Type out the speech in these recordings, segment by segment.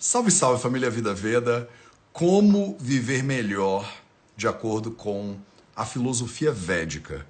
Salve, salve família Vida Veda! Como viver melhor de acordo com a filosofia védica?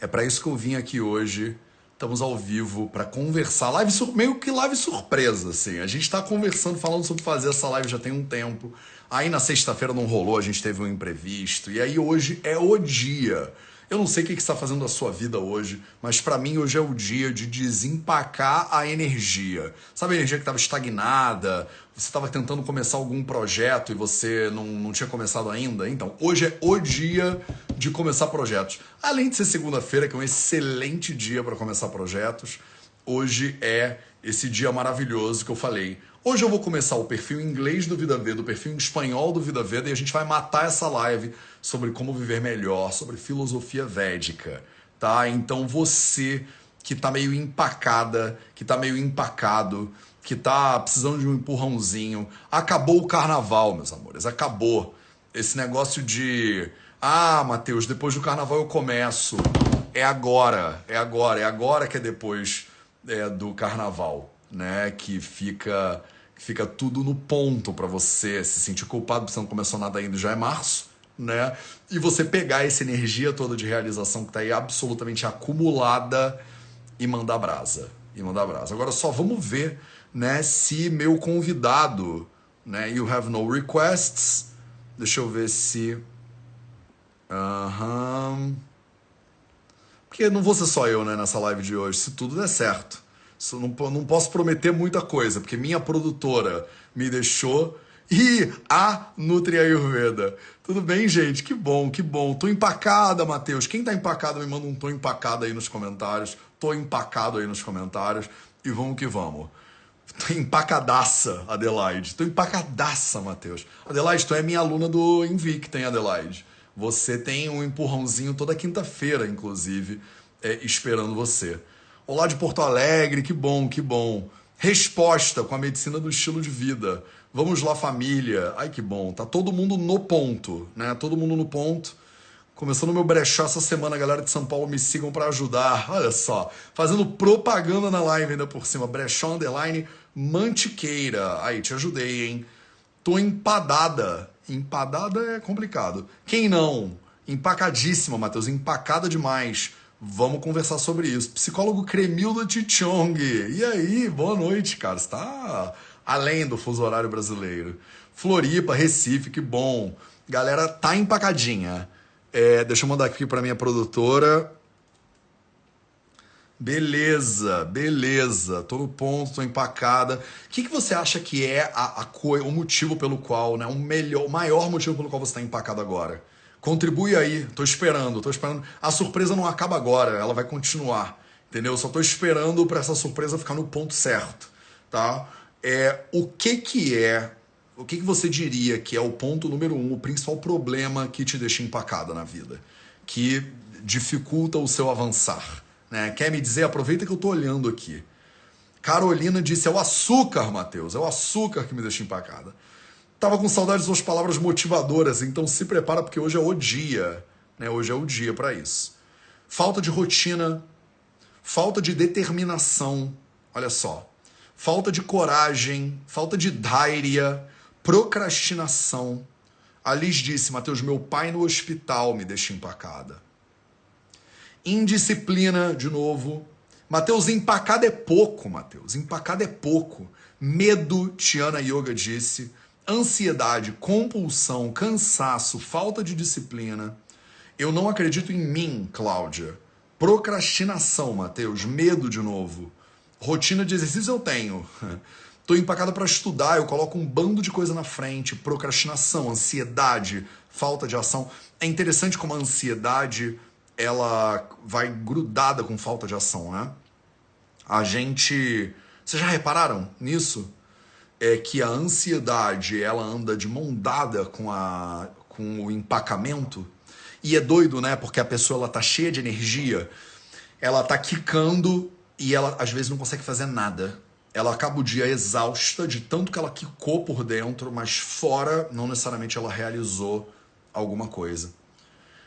É para isso que eu vim aqui hoje. Estamos ao vivo para conversar. Meio que live surpresa, assim. A gente está conversando, falando sobre fazer essa live já tem um tempo. Aí na sexta-feira não rolou, a gente teve um imprevisto. E aí hoje é o dia. Eu não sei o que você está fazendo da sua vida hoje, mas para mim hoje é o dia de desempacar a energia. Sabe a energia que estava estagnada? Você estava tentando começar algum projeto e você não tinha começado ainda? Então, hoje é o dia de começar projetos. Além de ser segunda-feira, que é um excelente dia para começar projetos, hoje é esse dia maravilhoso que eu falei. Hoje eu vou começar o perfil em inglês do Vida Veda, o perfil em espanhol do Vida Veda, e a gente vai matar essa live sobre como viver melhor, sobre filosofia védica, tá? Então você que tá meio empacada, que tá meio empacado, que tá precisando de um empurrãozinho, acabou o carnaval, meus amores, acabou. Esse negócio de, Matheus, depois do carnaval eu começo. É agora que é depois do carnaval, né? Que fica tudo no ponto para você se sentir culpado porque você não começou nada ainda, já é março, né? E você pegar essa energia toda de realização que tá aí absolutamente acumulada e mandar brasa. Agora só vamos ver, né, se meu convidado, né, you have no requests. Deixa eu ver se porque não vou ser só eu, né, nessa live de hoje, se tudo der certo. Não posso prometer muita coisa, porque minha produtora me deixou e a Nutri Ayurveda. Tudo bem, gente? Que bom, que bom. Tô empacada, Matheus. Quem tá empacado me manda um tô empacado aí nos comentários. Tô empacado aí nos comentários. E vamos que vamos. Tô empacadaça, Adelaide. Tô empacadaça, Matheus. Adelaide, tu é minha aluna do Invicta, hein, Adelaide? Você tem um empurrãozinho toda quinta-feira, inclusive, esperando você. Olá de Porto Alegre, que bom, que bom. Resposta com a medicina do estilo de vida. Vamos lá, família. Ai, que bom. Tá todo mundo no ponto, né? Todo mundo no ponto. Começando o meu brechó essa semana, galera de São Paulo, me sigam para ajudar. Olha só, fazendo propaganda na live ainda por cima. Brechó underline Mantiqueira. Aí, te ajudei, hein? Tô empadada. Empadada é complicado. Quem não? Empacadíssima, Matheus. Empacada demais. Vamos conversar sobre isso. Psicólogo Cremilda Tichong. E aí, boa noite, cara. Você tá além do fuso horário brasileiro. Floripa, Recife, que bom. Galera, tá empacadinha. Deixa eu mandar aqui pra minha produtora. Beleza, beleza. Tô no ponto, tô empacada. O que você acha que é o motivo pelo qual, né? O maior motivo pelo qual você tá empacado agora? Contribui aí, tô esperando. A surpresa não acaba agora, ela vai continuar, entendeu? Só tô esperando pra essa surpresa ficar no ponto certo, tá? O que você diria que é o ponto número 1, o principal problema que te deixa empacada na vida? Que dificulta o seu avançar, né? Quer me dizer? Aproveita que eu tô olhando aqui. Carolina disse, é o açúcar, Matheus, é o açúcar que me deixa empacada. Tava com saudade de suas palavras motivadoras, então se prepara porque hoje é o dia, né? Hoje é o dia para isso. Falta de rotina, falta de determinação, olha só. Falta de coragem, falta de dhairya, procrastinação. A Liz disse, Matheus, meu pai no hospital me deixa empacada. Indisciplina, de novo. Matheus, empacada é pouco, Matheus. Empacada é pouco. Medo, Tiana Yoga disse. Ansiedade, compulsão, cansaço, falta de disciplina. Eu não acredito em mim, Cláudia. Procrastinação, Matheus. Medo de novo. Rotina de exercício eu tenho. Tô empacada para estudar, eu coloco um bando de coisa na frente. Procrastinação, ansiedade, falta de ação. É interessante como a ansiedade, ela vai grudada com falta de ação, né? Vocês já repararam nisso? É que a ansiedade, ela anda de mão dada com o empacamento. E é doido, né? Porque a pessoa, ela tá cheia de energia, ela tá quicando e ela, às vezes, não consegue fazer nada. Ela acaba o dia exausta de tanto que ela quicou por dentro, mas fora, não necessariamente ela realizou alguma coisa.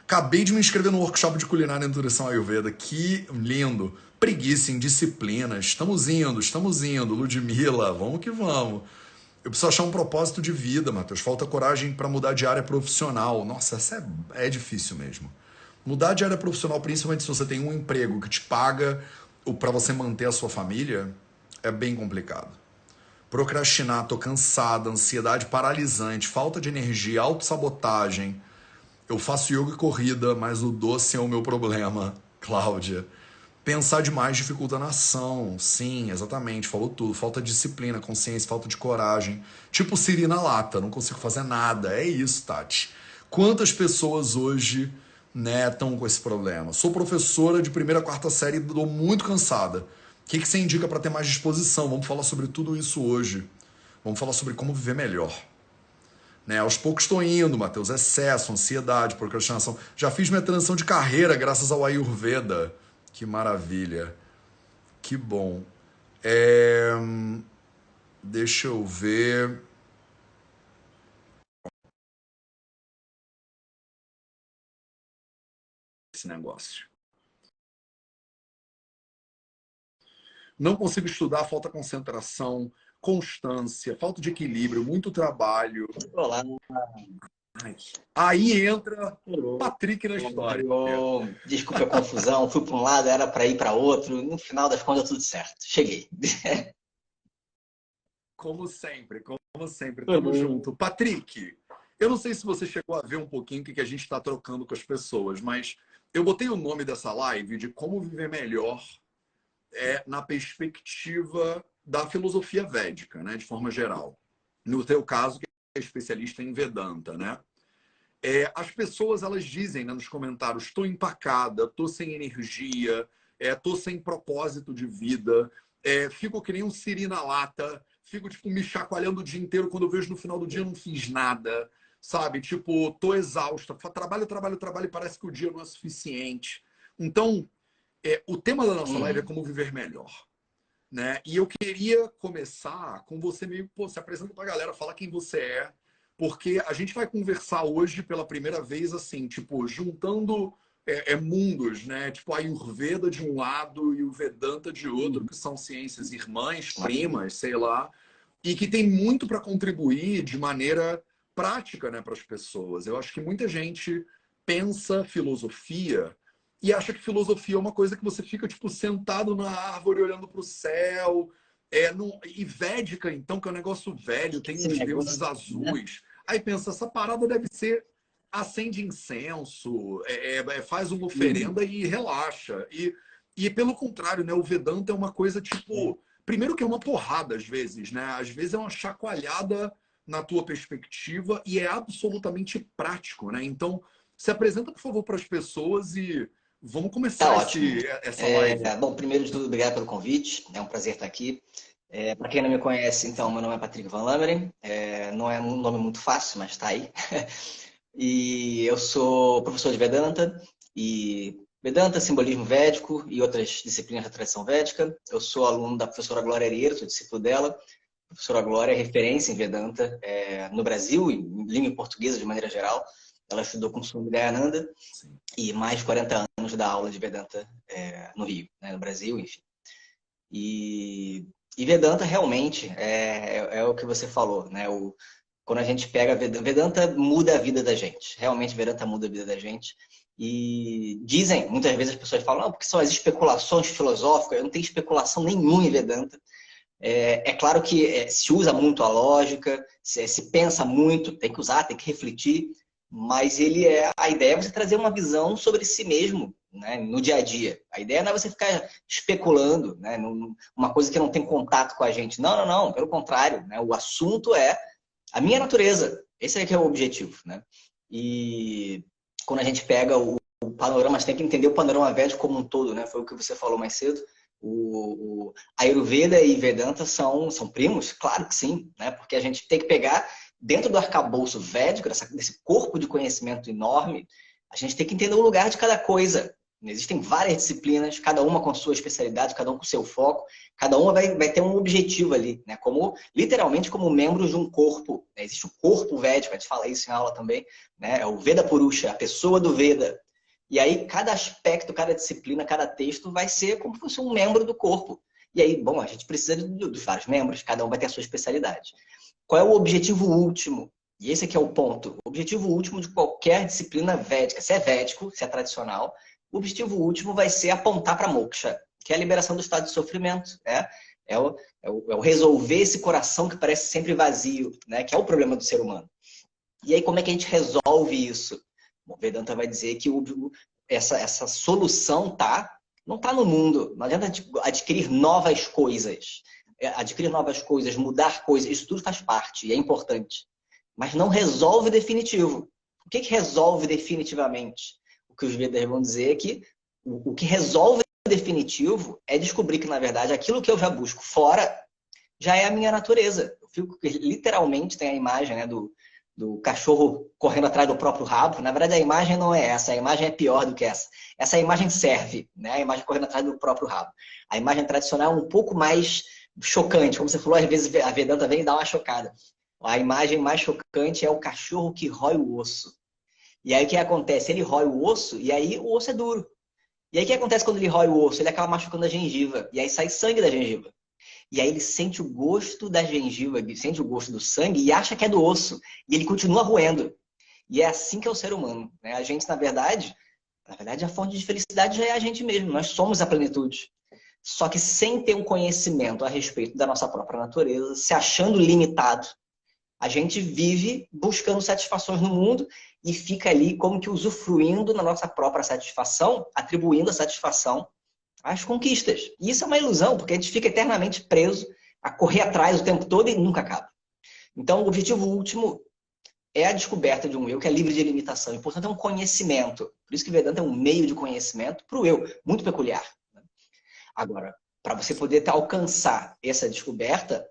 Acabei de me inscrever no workshop de culinária e nutrição Ayurveda. Que lindo. Preguiça, indisciplina. Estamos indo. Ludmilla, vamos que vamos. Eu preciso achar um propósito de vida, Matheus. Falta coragem para mudar de área profissional. Nossa, essa é difícil mesmo. Mudar de área profissional, principalmente se você tem um emprego que te paga para você manter a sua família, é bem complicado. Procrastinar, tô cansada, ansiedade paralisante, falta de energia, autossabotagem. Eu faço yoga e corrida, mas o doce é o meu problema, Cláudia. Pensar demais dificulta na ação. Sim, exatamente, falou tudo. Falta de disciplina, consciência, falta de coragem. Tipo Siri na lata, não consigo fazer nada. É isso, Tati. Quantas pessoas hoje, né, estão com esse problema? Sou professora de primeira a quarta série e estou muito cansada. O que você indica para ter mais disposição? Vamos falar sobre tudo isso hoje. Vamos falar sobre como viver melhor. Né? Aos poucos estou indo, Matheus. Excesso, ansiedade, procrastinação. Já fiz minha transição de carreira graças ao Ayurveda. Que maravilha. Que bom. É... Deixa eu ver. Esse negócio. Não consigo estudar, falta concentração, constância, falta de equilíbrio, muito trabalho. Olá. Aí entra Patrick na história. Desculpe a confusão, fui para um lado, era para ir para outro. No final das contas, tudo certo. Cheguei. Como sempre, tamo junto. Patrick, eu não sei se você chegou a ver um pouquinho o que a gente está trocando com as pessoas, mas eu botei o nome dessa live de como viver melhor na perspectiva da filosofia védica, né, de forma geral. No teu caso, que é especialista em Vedanta, né? As pessoas, elas dizem, né, nos comentários, estou empacada, estou sem energia, estou sem propósito de vida, fico que nem um siri na lata, fico tipo, me chacoalhando o dia inteiro, quando eu vejo no final do dia eu não fiz nada, sabe? Tipo, tô exausta, trabalho, e parece que o dia não é suficiente. Então, o tema da nossa live é como viver melhor. Né? E eu queria começar com você meio, se apresenta pra galera, fala quem você é, porque a gente vai conversar hoje pela primeira vez, assim, tipo, juntando mundos, né? Tipo, a Ayurveda de um lado e o Vedanta de outro, que são ciências irmãs, primas, sei lá, e que tem muito para contribuir de maneira prática, né, para as pessoas. Eu acho que muita gente pensa filosofia e acha que filosofia é uma coisa que você fica, tipo, sentado na árvore olhando para o céu. E védica, então, que é um negócio velho, tem uns deuses azuis. Aí pensa, essa parada deve ser acende incenso, faz uma oferenda e relaxa. E pelo contrário, né, o Vedanta é uma coisa, tipo... Primeiro que é uma porrada, às vezes, né? Às vezes é uma chacoalhada na tua perspectiva e é absolutamente prático, né? Então, se apresenta, por favor, para as pessoas e... Vamos começar essa live. Bom, primeiro de tudo, obrigado pelo convite. É um prazer estar aqui. Para quem não me conhece, então, meu nome é Patrick Van Lammeren. Não é um nome muito fácil, mas está aí. E eu sou professor de Vedanta, e Vedanta, simbolismo védico e outras disciplinas da tradição védica. Eu sou aluno da professora Glória Herrera, sou discípulo dela. A professora Glória é referência em Vedanta no Brasil, em língua portuguesa de maneira geral. Ela estudou com Swami Dayananda e mais de 40 anos da aula de Vedanta no Rio, né, no Brasil, enfim. E Vedanta realmente é o que você falou, né? Quando a gente pega Vedanta muda a vida da gente. Realmente Vedanta muda a vida da gente. E dizem, muitas vezes as pessoas falam, porque são as especulações filosóficas, eu não tenho especulação nenhuma em Vedanta. É claro que se usa muito a lógica, se pensa muito, tem que usar, tem que refletir, mas a ideia é você trazer uma visão sobre si mesmo, né, no dia a dia. A ideia não é você ficar especulando, né, uma coisa que não tem contato com a gente. Não, pelo contrário, né, o assunto é a minha natureza. Esse é que é o objetivo, né? E quando a gente pega o panorama, a gente tem que entender o panorama védico como um todo, né? Foi o que você falou mais cedo. O Ayurveda e Vedanta são primos? Claro que sim, né? Porque a gente tem que pegar dentro do arcabouço védico, desse corpo de conhecimento enorme, a gente tem que entender o lugar de cada coisa. Existem várias disciplinas, cada uma com sua especialidade, cada um com seu foco, cada uma vai ter um objetivo ali, né? Literalmente como membros de um corpo. Né? Existe o corpo védico, a gente fala isso em aula também, né? É o Veda Purusha, a pessoa do Veda. E aí cada aspecto, cada disciplina, cada texto vai ser como se fosse um membro do corpo. E aí, bom, a gente precisa dos vários membros, cada um vai ter a sua especialidade. Qual é o objetivo último? E esse aqui é o ponto. O objetivo último de qualquer disciplina védica, se é védico, se é tradicional, o objetivo último vai ser apontar para moksha, que é a liberação do estado de sofrimento. Né? É o resolver esse coração que parece sempre vazio, né? Que é o problema do ser humano. E aí, como é que a gente resolve isso? O Vedanta vai dizer que essa solução não está no mundo. Não adianta adquirir novas coisas. Adquirir novas coisas, mudar coisas, isso tudo faz parte e é importante. Mas não resolve definitivo. O que resolve definitivamente? O que os Vedas vão dizer é que o que resolve definitivo é descobrir que, na verdade, aquilo que eu já busco fora já é a minha natureza. Eu fico, literalmente, tem a imagem, né, do cachorro correndo atrás do próprio rabo. Na verdade, a imagem não é essa. A imagem é pior do que essa. Essa imagem serve, né? A imagem correndo atrás do próprio rabo. A imagem tradicional é um pouco mais chocante. Como você falou, às vezes a Vedanta vem e dá uma chocada. A imagem mais chocante é o cachorro que rói o osso. E aí o que acontece? Ele rói o osso e aí o osso é duro. E aí o que acontece quando ele rói o osso? Ele acaba machucando a gengiva. E aí sai sangue da gengiva. E aí ele sente o gosto da gengiva, sente o gosto do sangue e acha que é do osso. E ele continua roendo. E é assim que é o ser humano. Né? A gente, na verdade, a fonte de felicidade já é a gente mesmo. Nós somos a plenitude. Só que sem ter um conhecimento a respeito da nossa própria natureza, se achando limitado, a gente vive buscando satisfações no mundo e fica ali como que usufruindo na nossa própria satisfação, atribuindo a satisfação às conquistas. E isso é uma ilusão, porque a gente fica eternamente preso a correr atrás o tempo todo e nunca acaba. Então, o objetivo último é a descoberta de um eu que é livre de limitação. E, portanto, é um conhecimento. Por isso que Vedanta é um meio de conhecimento para o eu, muito peculiar. Agora, para você poder alcançar essa descoberta,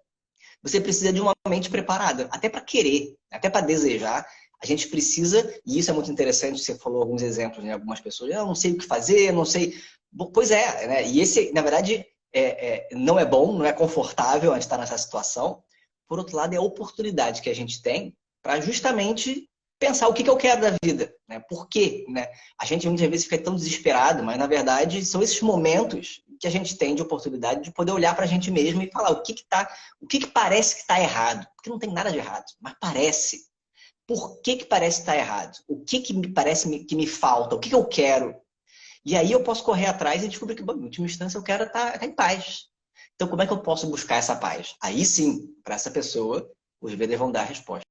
você precisa de uma mente preparada, até para querer, até para desejar. A gente precisa, e isso é muito interessante, você falou alguns exemplos, né? Algumas pessoas, eu não sei o que fazer, eu não sei. Pois é, né? E esse, na verdade, não é bom, não é confortável a gente estar nessa situação. Por outro lado, é a oportunidade que a gente tem para justamente pensar o que eu quero da vida, né? Por quê? Né? A gente muitas vezes fica tão desesperado, mas na verdade são esses momentos que a gente tem de oportunidade de poder olhar para a gente mesmo e falar o que parece que está errado. Porque não tem nada de errado, mas parece. Por que parece que está errado? O que me parece que me falta? O que eu quero? E aí eu posso correr atrás e descobrir que, bom, em última instância, eu quero estar em paz. Então, como é que eu posso buscar essa paz? Aí sim, para essa pessoa, os Vedas vão dar a resposta.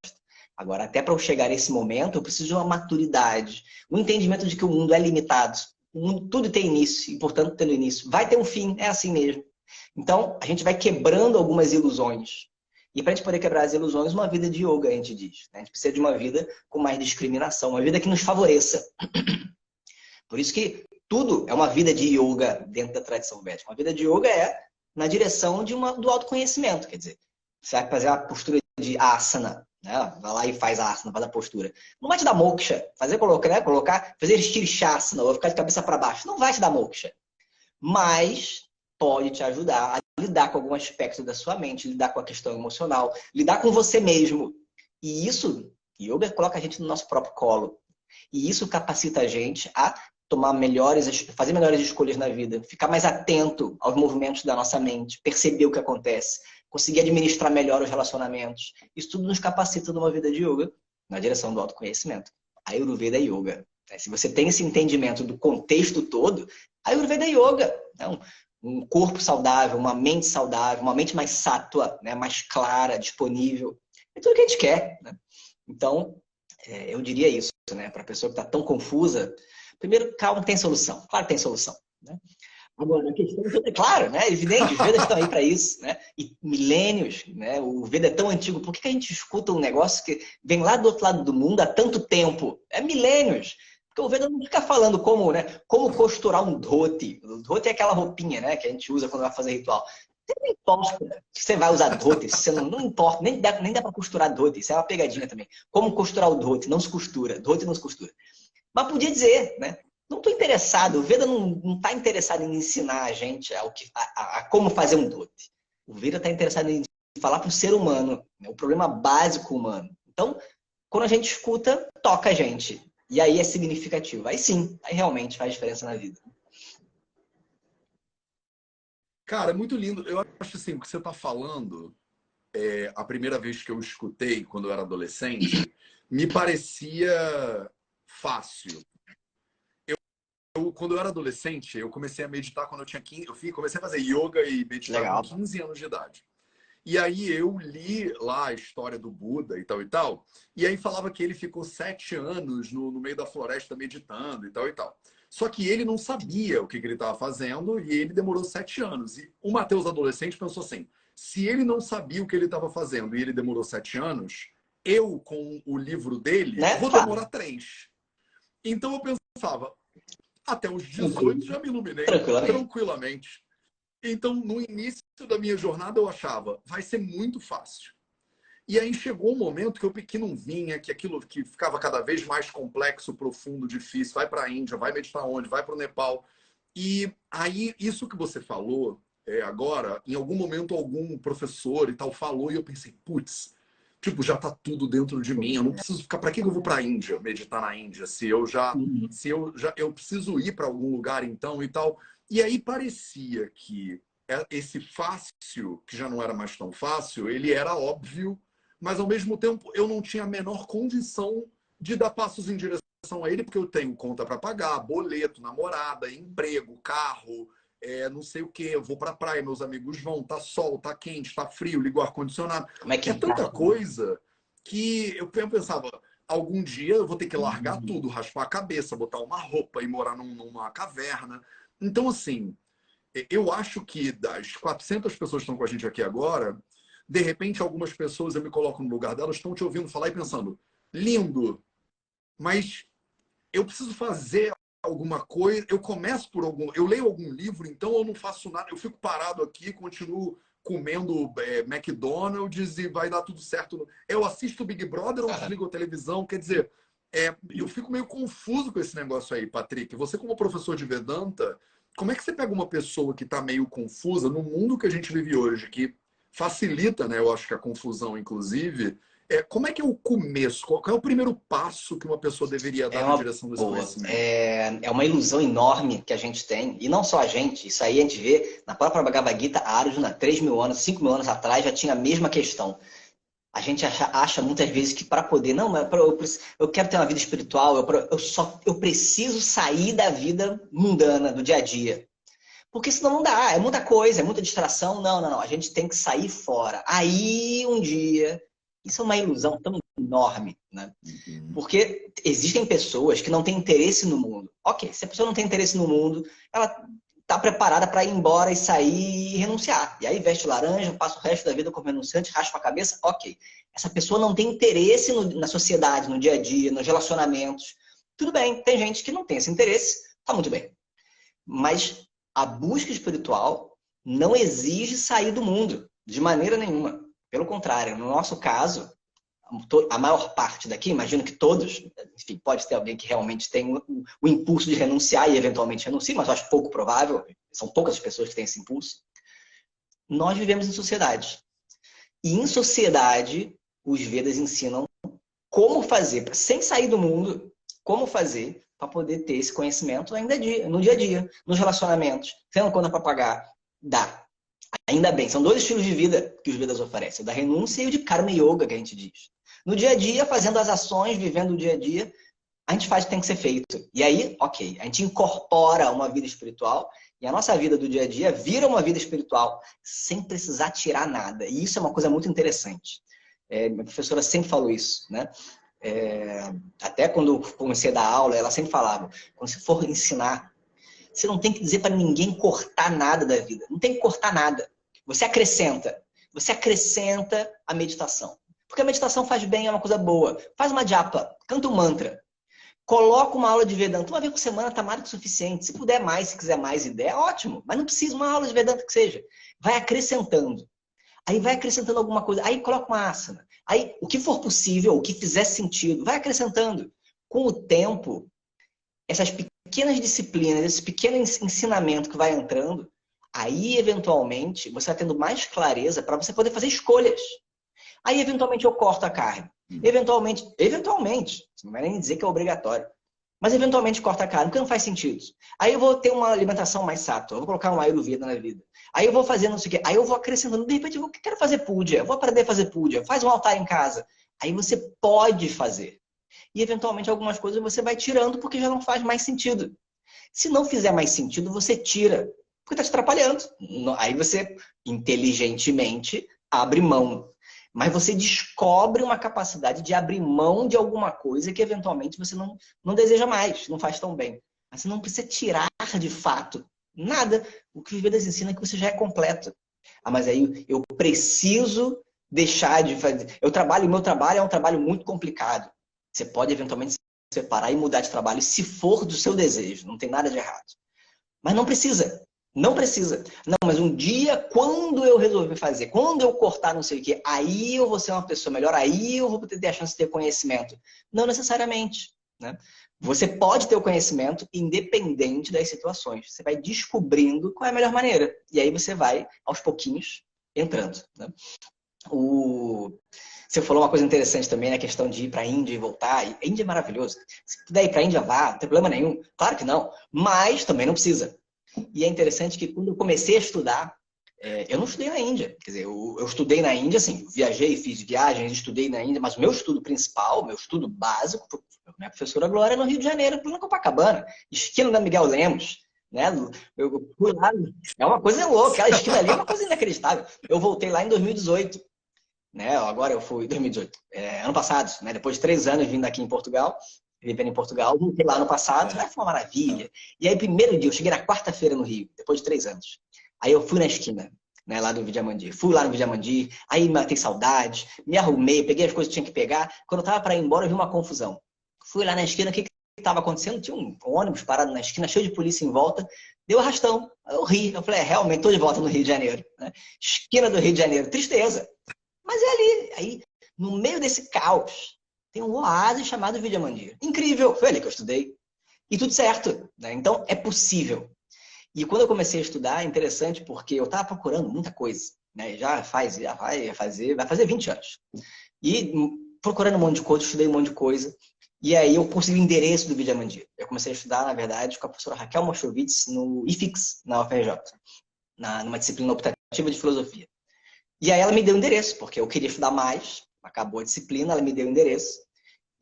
Agora, até para eu chegar nesse momento, eu preciso de uma maturidade, um entendimento de que o mundo é limitado. O mundo, tudo tem início, e, portanto, tendo início, vai ter um fim, é assim mesmo. Então, a gente vai quebrando algumas ilusões. E para a gente poder quebrar as ilusões, uma vida de yoga, a gente diz. A gente precisa de uma vida com mais discriminação, uma vida que nos favoreça. Por isso que tudo é uma vida de yoga dentro da tradição védica. Uma vida de yoga é na direção do autoconhecimento. Quer dizer, você vai fazer a postura de asana, né? Vai lá e faz a asana, faz a postura. Não vai te dar moksha. Fazer shirishasana, ou ficar de cabeça para baixo. Não vai te dar moksha. Mas pode te ajudar a lidar com algum aspecto da sua mente, lidar com a questão emocional, lidar com você mesmo. E isso, yoga coloca a gente no nosso próprio colo. E isso capacita a gente a fazer melhores escolhas na vida, ficar mais atento aos movimentos da nossa mente, perceber o que acontece, conseguir administrar melhor os relacionamentos. Isso tudo nos capacita numa vida de yoga na direção do autoconhecimento. Ayurveda é yoga. Se você tem esse entendimento do contexto todo, Ayurveda é yoga. Um corpo saudável, uma mente mais sátua, né? Mais clara, disponível. É tudo que a gente quer. Né? Então, eu diria isso, né? Para a pessoa que está tão confusa, primeiro, calma, tem solução. Claro que tem solução. Né? Agora, a questão é claro, né? Evidente, os Vedas estão aí para isso, né? E milênios, né? O Veda é tão antigo, por que a gente escuta um negócio que vem lá do outro lado do mundo há tanto tempo? É milênios. Porque o Veda não fica falando como, né? Como costurar um dhoti. O dhoti é aquela roupinha, né? Que a gente usa quando vai fazer ritual. Não importa se você vai usar dhoti, se você não importa, nem dá para costurar dhoti. Isso é uma pegadinha também. Como costurar o dhoti? Não se costura. Dhoti não se costura. Mas podia dizer, né? Não estou interessado, o Veda não está interessado em ensinar a gente a como fazer um dhoti. O Veda está interessado em falar para o ser humano, né, o problema básico humano. Então, quando a gente escuta, toca a gente. E aí é significativo. Aí sim, aí realmente faz diferença na vida. Cara, é muito lindo. Eu acho assim, o que você está falando, a primeira vez que eu escutei, quando eu era adolescente, me parecia fácil. Quando eu era adolescente, eu comecei a meditar quando eu tinha 15, comecei a fazer yoga e meditar com Legal. 15 anos de idade. E aí eu li lá a história do Buda e tal e tal. E aí falava que ele ficou 7 anos no meio da floresta meditando e tal e tal. Só que ele não sabia o que ele estava fazendo e ele demorou 7 anos. E o Mateus adolescente pensou assim: se ele não sabia o que ele estava fazendo e ele demorou 7 anos, eu, com o livro dele, Né? vou Claro. demorar 3. Então eu pensava, até os 18 já me iluminei Tranquilamente. tranquilamente. Então, no início da minha jornada, eu achava, vai ser muito fácil. E aí chegou um momento que não vinha, que aquilo que ficava cada vez mais complexo, profundo, difícil. Vai para a Índia, vai meditar onde? Vai para o Nepal. E aí, isso que você falou agora, em algum momento, algum professor e tal falou, e eu pensei, putz, tipo, já tá tudo dentro de mim. Eu não preciso ficar. Para que eu vou para a Índia, meditar na Índia, Uhum. eu preciso ir para algum lugar então e tal. E aí parecia que esse fácil, que já não era mais tão fácil, ele era óbvio, mas ao mesmo tempo eu não tinha a menor condição de dar passos em direção a ele, porque eu tenho conta para pagar, boleto, namorada, emprego, carro, não sei o que. Eu vou para a praia, meus amigos vão, tá sol, tá quente, tá frio, ligo o ar-condicionado. Como é que É tanta encaixa, né? coisa que eu pensava, algum dia eu vou ter que largar tudo, raspar a cabeça, botar uma roupa e morar numa caverna. Então, assim, eu acho que das 400 pessoas que estão com a gente aqui agora, de repente algumas pessoas, eu me coloco no lugar delas, estão te ouvindo falar e pensando, lindo, mas eu preciso fazer alguma coisa, eu começo por eu leio algum livro, então eu não faço nada, eu fico parado aqui, continuo comendo McDonald's e vai dar tudo certo. Eu assisto o Big Brother ou Cara, desligo a televisão, quer dizer, eu fico meio confuso com esse negócio aí, Patrick. Você como professor de Vedanta, como é que você pega uma pessoa que está meio confusa no mundo que a gente vive hoje, que facilita, né, eu acho que a confusão, inclusive, como é que é o começo? Qual é o primeiro passo que uma pessoa deveria é dar na uma direção desse boa. conhecimento? É uma ilusão enorme que a gente tem, e não só a gente, isso aí a gente vê na própria Bhagavad Gita, a Arjuna, 3 mil anos, 5 mil anos atrás, já tinha a mesma questão. A gente acha muitas vezes que para poder, não, mas eu quero ter uma vida espiritual, eu preciso sair da vida mundana, do dia a dia. Porque senão não dá, é muita coisa, é muita distração. Não, não, não. A gente tem que sair fora. Aí um dia, isso é uma ilusão tão enorme, né? Uhum. Porque existem pessoas que não têm interesse no mundo. Ok, se a pessoa não tem interesse no mundo, ela está preparada para ir embora e sair e renunciar. E aí veste laranja, passa o resto da vida como renunciante, raspa a cabeça, ok. Essa pessoa não tem interesse na sociedade, no dia a dia, nos relacionamentos. Tudo bem, tem gente que não tem esse interesse, tá muito bem. Mas a busca espiritual não exige sair do mundo, de maneira nenhuma. Pelo contrário, no nosso caso, a maior parte daqui, imagino que todos, enfim, pode ter alguém que realmente tem o impulso de renunciar e eventualmente renuncia, mas eu acho pouco provável, são poucas as pessoas que têm esse impulso. Nós vivemos em sociedade. E em sociedade, os Vedas ensinam como fazer, sem sair do mundo, como fazer para poder ter esse conhecimento ainda no dia a dia, nos relacionamentos, tendo conta para pagar, dá. Ainda bem, são dois estilos de vida que os Vedas oferecem, o da renúncia e o de Karma Yoga, que a gente diz. No dia a dia, fazendo as ações, vivendo o dia a dia, a gente faz o que tem que ser feito. E aí, ok, a gente incorpora uma vida espiritual e a nossa vida do dia a dia vira uma vida espiritual sem precisar tirar nada. E isso é uma coisa muito interessante. Minha professora sempre falou isso, né? Até quando eu comecei a dar aula, ela sempre falava, quando você for ensinar, você não tem que dizer para ninguém cortar nada da vida. Não tem que cortar nada. Você acrescenta. Você acrescenta a meditação. Porque a meditação faz bem, é uma coisa boa. Faz uma japa, canta um mantra. Coloca uma aula de Vedanta. Uma vez por semana está mais do que suficiente. Se puder mais, se quiser mais ideia, ótimo. Mas não precisa uma aula de Vedanta que seja. Vai acrescentando. Aí vai acrescentando alguma coisa. Aí coloca uma asana. Aí, o que for possível, o que fizer sentido, vai acrescentando. Com o tempo, essas pequenas disciplinas, esse pequeno ensinamento que vai entrando, aí, eventualmente, você vai tendo mais clareza para você poder fazer escolhas. Aí, eventualmente, eu corto a carne. Eventualmente, não vai nem dizer que é obrigatório. Mas eventualmente corta a carne, porque não faz sentido. Aí eu vou ter uma alimentação mais sátua, eu vou colocar um Ayurveda na vida. Aí eu vou fazer não sei o quê, aí eu vou acrescentando, de repente eu quero fazer puja, eu vou aprender a fazer puja, faz um altar em casa. Aí você pode fazer. E eventualmente algumas coisas você vai tirando porque já não faz mais sentido. Se não fizer mais sentido, você tira, porque está te atrapalhando. Aí você, inteligentemente, abre mão. Mas você descobre uma capacidade de abrir mão de alguma coisa que eventualmente você não deseja mais, não faz tão bem. Mas você não precisa tirar de fato nada. O que o Vedas ensina é que você já é completo. Ah, mas aí eu preciso deixar de fazer. O meu trabalho é um trabalho muito complicado. Você pode eventualmente se separar e mudar de trabalho se for do seu desejo. Não tem nada de errado. Mas não precisa. Não precisa. Não, mas um dia, quando eu resolver fazer, quando eu cortar não sei o quê, aí eu vou ser uma pessoa melhor, aí eu vou ter a chance de ter conhecimento. Não necessariamente. Né? Você pode ter o conhecimento independente das situações. Você vai descobrindo qual é a melhor maneira. E aí você vai, aos pouquinhos, entrando. Né? Você falou uma coisa interessante também na questão de ir para a Índia e voltar. A Índia é maravilhoso. Se puder ir para a Índia, vá, não tem problema nenhum. Claro que não. Mas também não precisa. E é interessante que quando eu comecei a estudar, eu não estudei na Índia. Quer dizer, eu estudei na Índia, assim, viajei, fiz viagens, estudei na Índia, mas o meu estudo principal, meu estudo básico, minha professora Glória, é no Rio de Janeiro, na Copacabana, esquina da Miguel Lemos. Né? Eu fui lá, é uma coisa louca, aquela esquina ali é uma coisa inacreditável. Eu voltei lá em 2018. Né? Agora eu fui em 2018, ano passado, né? Depois de 3 anos vindo aqui em Portugal, vivendo em Portugal, voltei lá no passado, foi uma maravilha. E aí, primeiro dia, eu cheguei na quarta-feira no Rio, depois de 3 anos. Aí eu fui na esquina, né, lá do Vidiamandi. Fui lá no Vidiamandi, aí matei saudade, me arrumei, peguei as coisas que tinha que pegar. Quando eu tava para ir embora, eu vi uma confusão. Fui lá na esquina, o que estava acontecendo? Tinha um ônibus parado na esquina, cheio de polícia em volta. Deu arrastão. Eu ri. Eu falei, realmente, tô de volta no Rio de Janeiro. Né? Esquina do Rio de Janeiro. Tristeza. Mas é ali. Aí, no meio desse caos, tem um oásis chamado Vidiamandir. Incrível. Foi ali que eu estudei. E tudo certo. Né? Então, é possível. E quando eu comecei a estudar, é interessante porque eu estava procurando muita coisa. Né? Vai fazer 20 anos. E procurando um monte de coisa, estudei um monte de coisa. E aí eu consegui o endereço do Vidiamandir. Eu comecei a estudar, na verdade, com a professora Raquel Moschovitz no IFIX, na UFRJ, numa disciplina optativa de filosofia. E aí ela me deu o endereço, porque eu queria estudar mais, acabou a disciplina, ela me deu o endereço.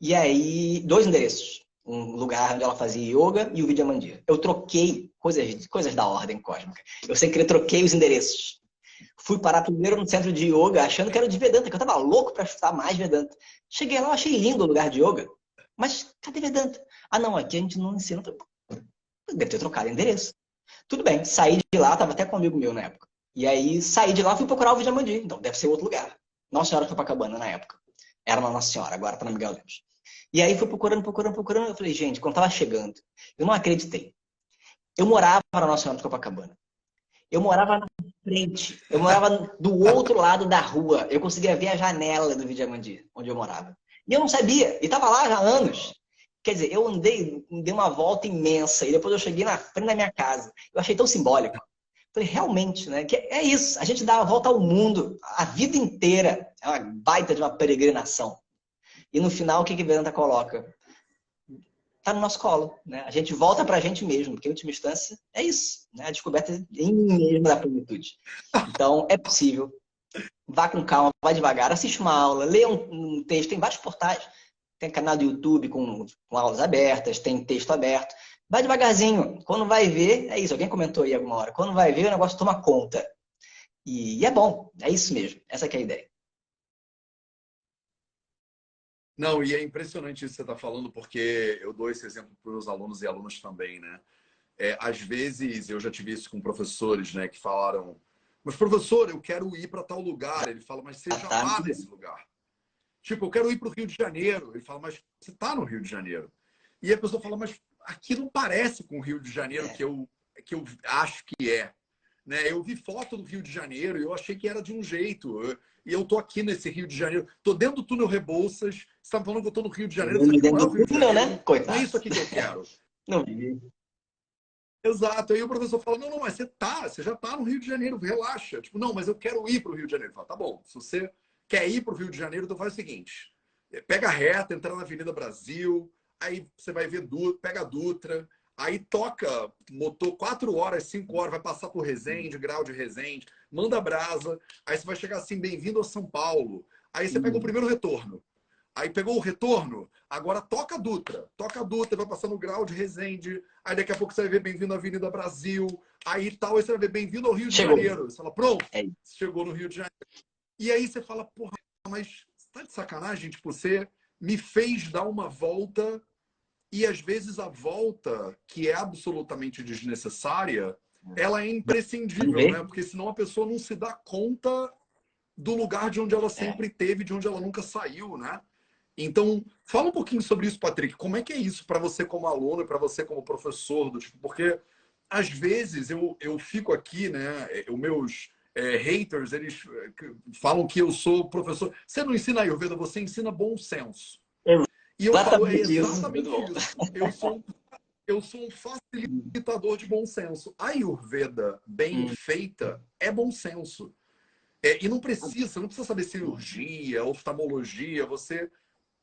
E aí, 2 endereços. Um lugar onde ela fazia yoga e o Vidiamandir. Eu troquei coisas da ordem cósmica. Eu sem querer troquei os endereços. Fui parar primeiro no centro de yoga, achando que era o de Vedanta, que eu tava louco para estudar mais Vedanta. Cheguei lá, eu achei lindo o lugar de yoga. Mas cadê Vedanta? Ah, não, aqui a gente não ensina. Deve ter trocado endereço. Tudo bem, saí de lá, tava até com um amigo meu na época. E aí saí de lá, fui procurar o Vidiamandir. Então deve ser outro lugar. Nossa Senhora de Copacabana na época. Era na Nossa Senhora, agora tá na Miguel Lemos. E aí fui procurando. Eu falei, gente, quando tava chegando, eu não acreditei. Eu morava na Nossa Senhora de Copacabana. Eu morava na frente. Eu morava do outro lado da rua. Eu conseguia ver a janela do Vidiamandir, onde eu morava. E eu não sabia. E tava lá já há anos. Quer dizer, eu dei uma volta imensa. E depois eu cheguei na frente da minha casa. Eu achei tão simbólico. Falei, realmente, né? Que é isso. A gente dá a volta ao mundo a vida inteira. É uma baita de uma peregrinação. E no final, o que que Vedanta coloca? Tá no nosso colo, né? A gente volta pra gente mesmo, porque em última instância é isso, né? A descoberta em mim mesmo da plenitude. Então, é possível. Vá com calma, vá devagar, assiste uma aula, leia um texto, tem vários portais. Tem canal do YouTube com aulas abertas, tem texto aberto. Vai devagarzinho. Quando vai ver, é isso. Alguém comentou aí alguma hora. Quando vai ver, o negócio toma conta. E é bom. É isso mesmo. Essa que é a ideia. Não, e é impressionante isso que você está falando, porque eu dou esse exemplo para os alunos e alunas também, né? Às vezes, eu já tive isso com professores, né, que falaram, mas professor, eu quero ir para tal lugar. Ele fala, mas você já está nesse lugar. Tipo, eu quero ir para o Rio de Janeiro. Ele fala, mas você está no Rio de Janeiro. E a pessoa fala, mas aqui não parece com o Rio de Janeiro que eu acho que é. Né? Eu vi foto do Rio de Janeiro e eu achei que era de um jeito. E eu tô aqui nesse Rio de Janeiro. Tô dentro do túnel Rebouças. Você está falando que eu tô no Rio de Janeiro. Isso aqui não é o Rio de Janeiro. Né? Coitado. Não é isso aqui que eu quero. Não vi. Exato. Aí o professor fala, não, mas você já tá no Rio de Janeiro, relaxa. Tipo, não, mas eu quero ir para o Rio de Janeiro. Fala, tá bom, se você quer ir para o Rio de Janeiro, então faz o seguinte, pega a reta, entra na Avenida Brasil, aí você vai ver, pega a Dutra, aí toca motor 4 horas, 5 horas, vai passar por Resende, Grau de Resende, manda brasa, aí você vai chegar assim, bem-vindo a São Paulo. Aí você pega o primeiro retorno. Aí pegou o retorno, agora toca a Dutra, vai passando o Grau de Resende, aí daqui a pouco você vai ver bem-vindo à Avenida Brasil, aí tal, aí você vai ver bem-vindo ao Rio de Janeiro. Você fala, pronto, chegou no Rio de Janeiro. E aí você fala, porra, mas você tá de sacanagem? Tipo, você me fez dar uma volta e às vezes a volta, que é absolutamente desnecessária, ela é imprescindível, né? Porque senão a pessoa não se dá conta do lugar de onde ela sempre teve, de onde ela nunca saiu, né? Então, fala um pouquinho sobre isso, Patrick. Como é que é isso para você como aluno e para você como professor? Porque às vezes eu fico aqui, né? Os meus haters, eles falam que eu sou professor. Você não ensina Ayurveda, você ensina bom senso. E eu falo, é exatamente isso. Eu sou um facilitador de bom senso. A Ayurveda bem feita é bom senso. E não precisa saber cirurgia, oftalmologia,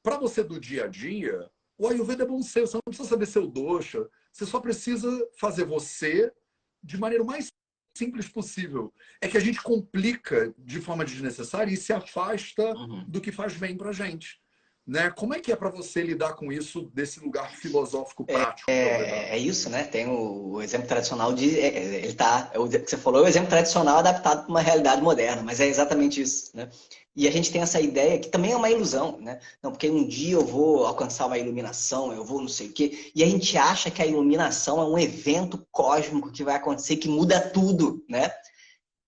para você do dia a dia, o Ayurveda é bom senso, você não precisa saber seu dosha, você só precisa fazer você de maneira mais simples possível. É que a gente complica de forma desnecessária e se afasta do que faz bem pra gente. Né? Como é que é para você lidar com isso desse lugar filosófico prático? É isso, né? Tem o exemplo tradicional de. Ele tá. O que você falou é o exemplo tradicional adaptado para uma realidade moderna, mas é exatamente isso, né? E a gente tem essa ideia que também é uma ilusão, né? Não, porque um dia eu vou alcançar uma iluminação, eu vou não sei o quê, e a gente acha que a iluminação é um evento cósmico que vai acontecer, que muda tudo, né?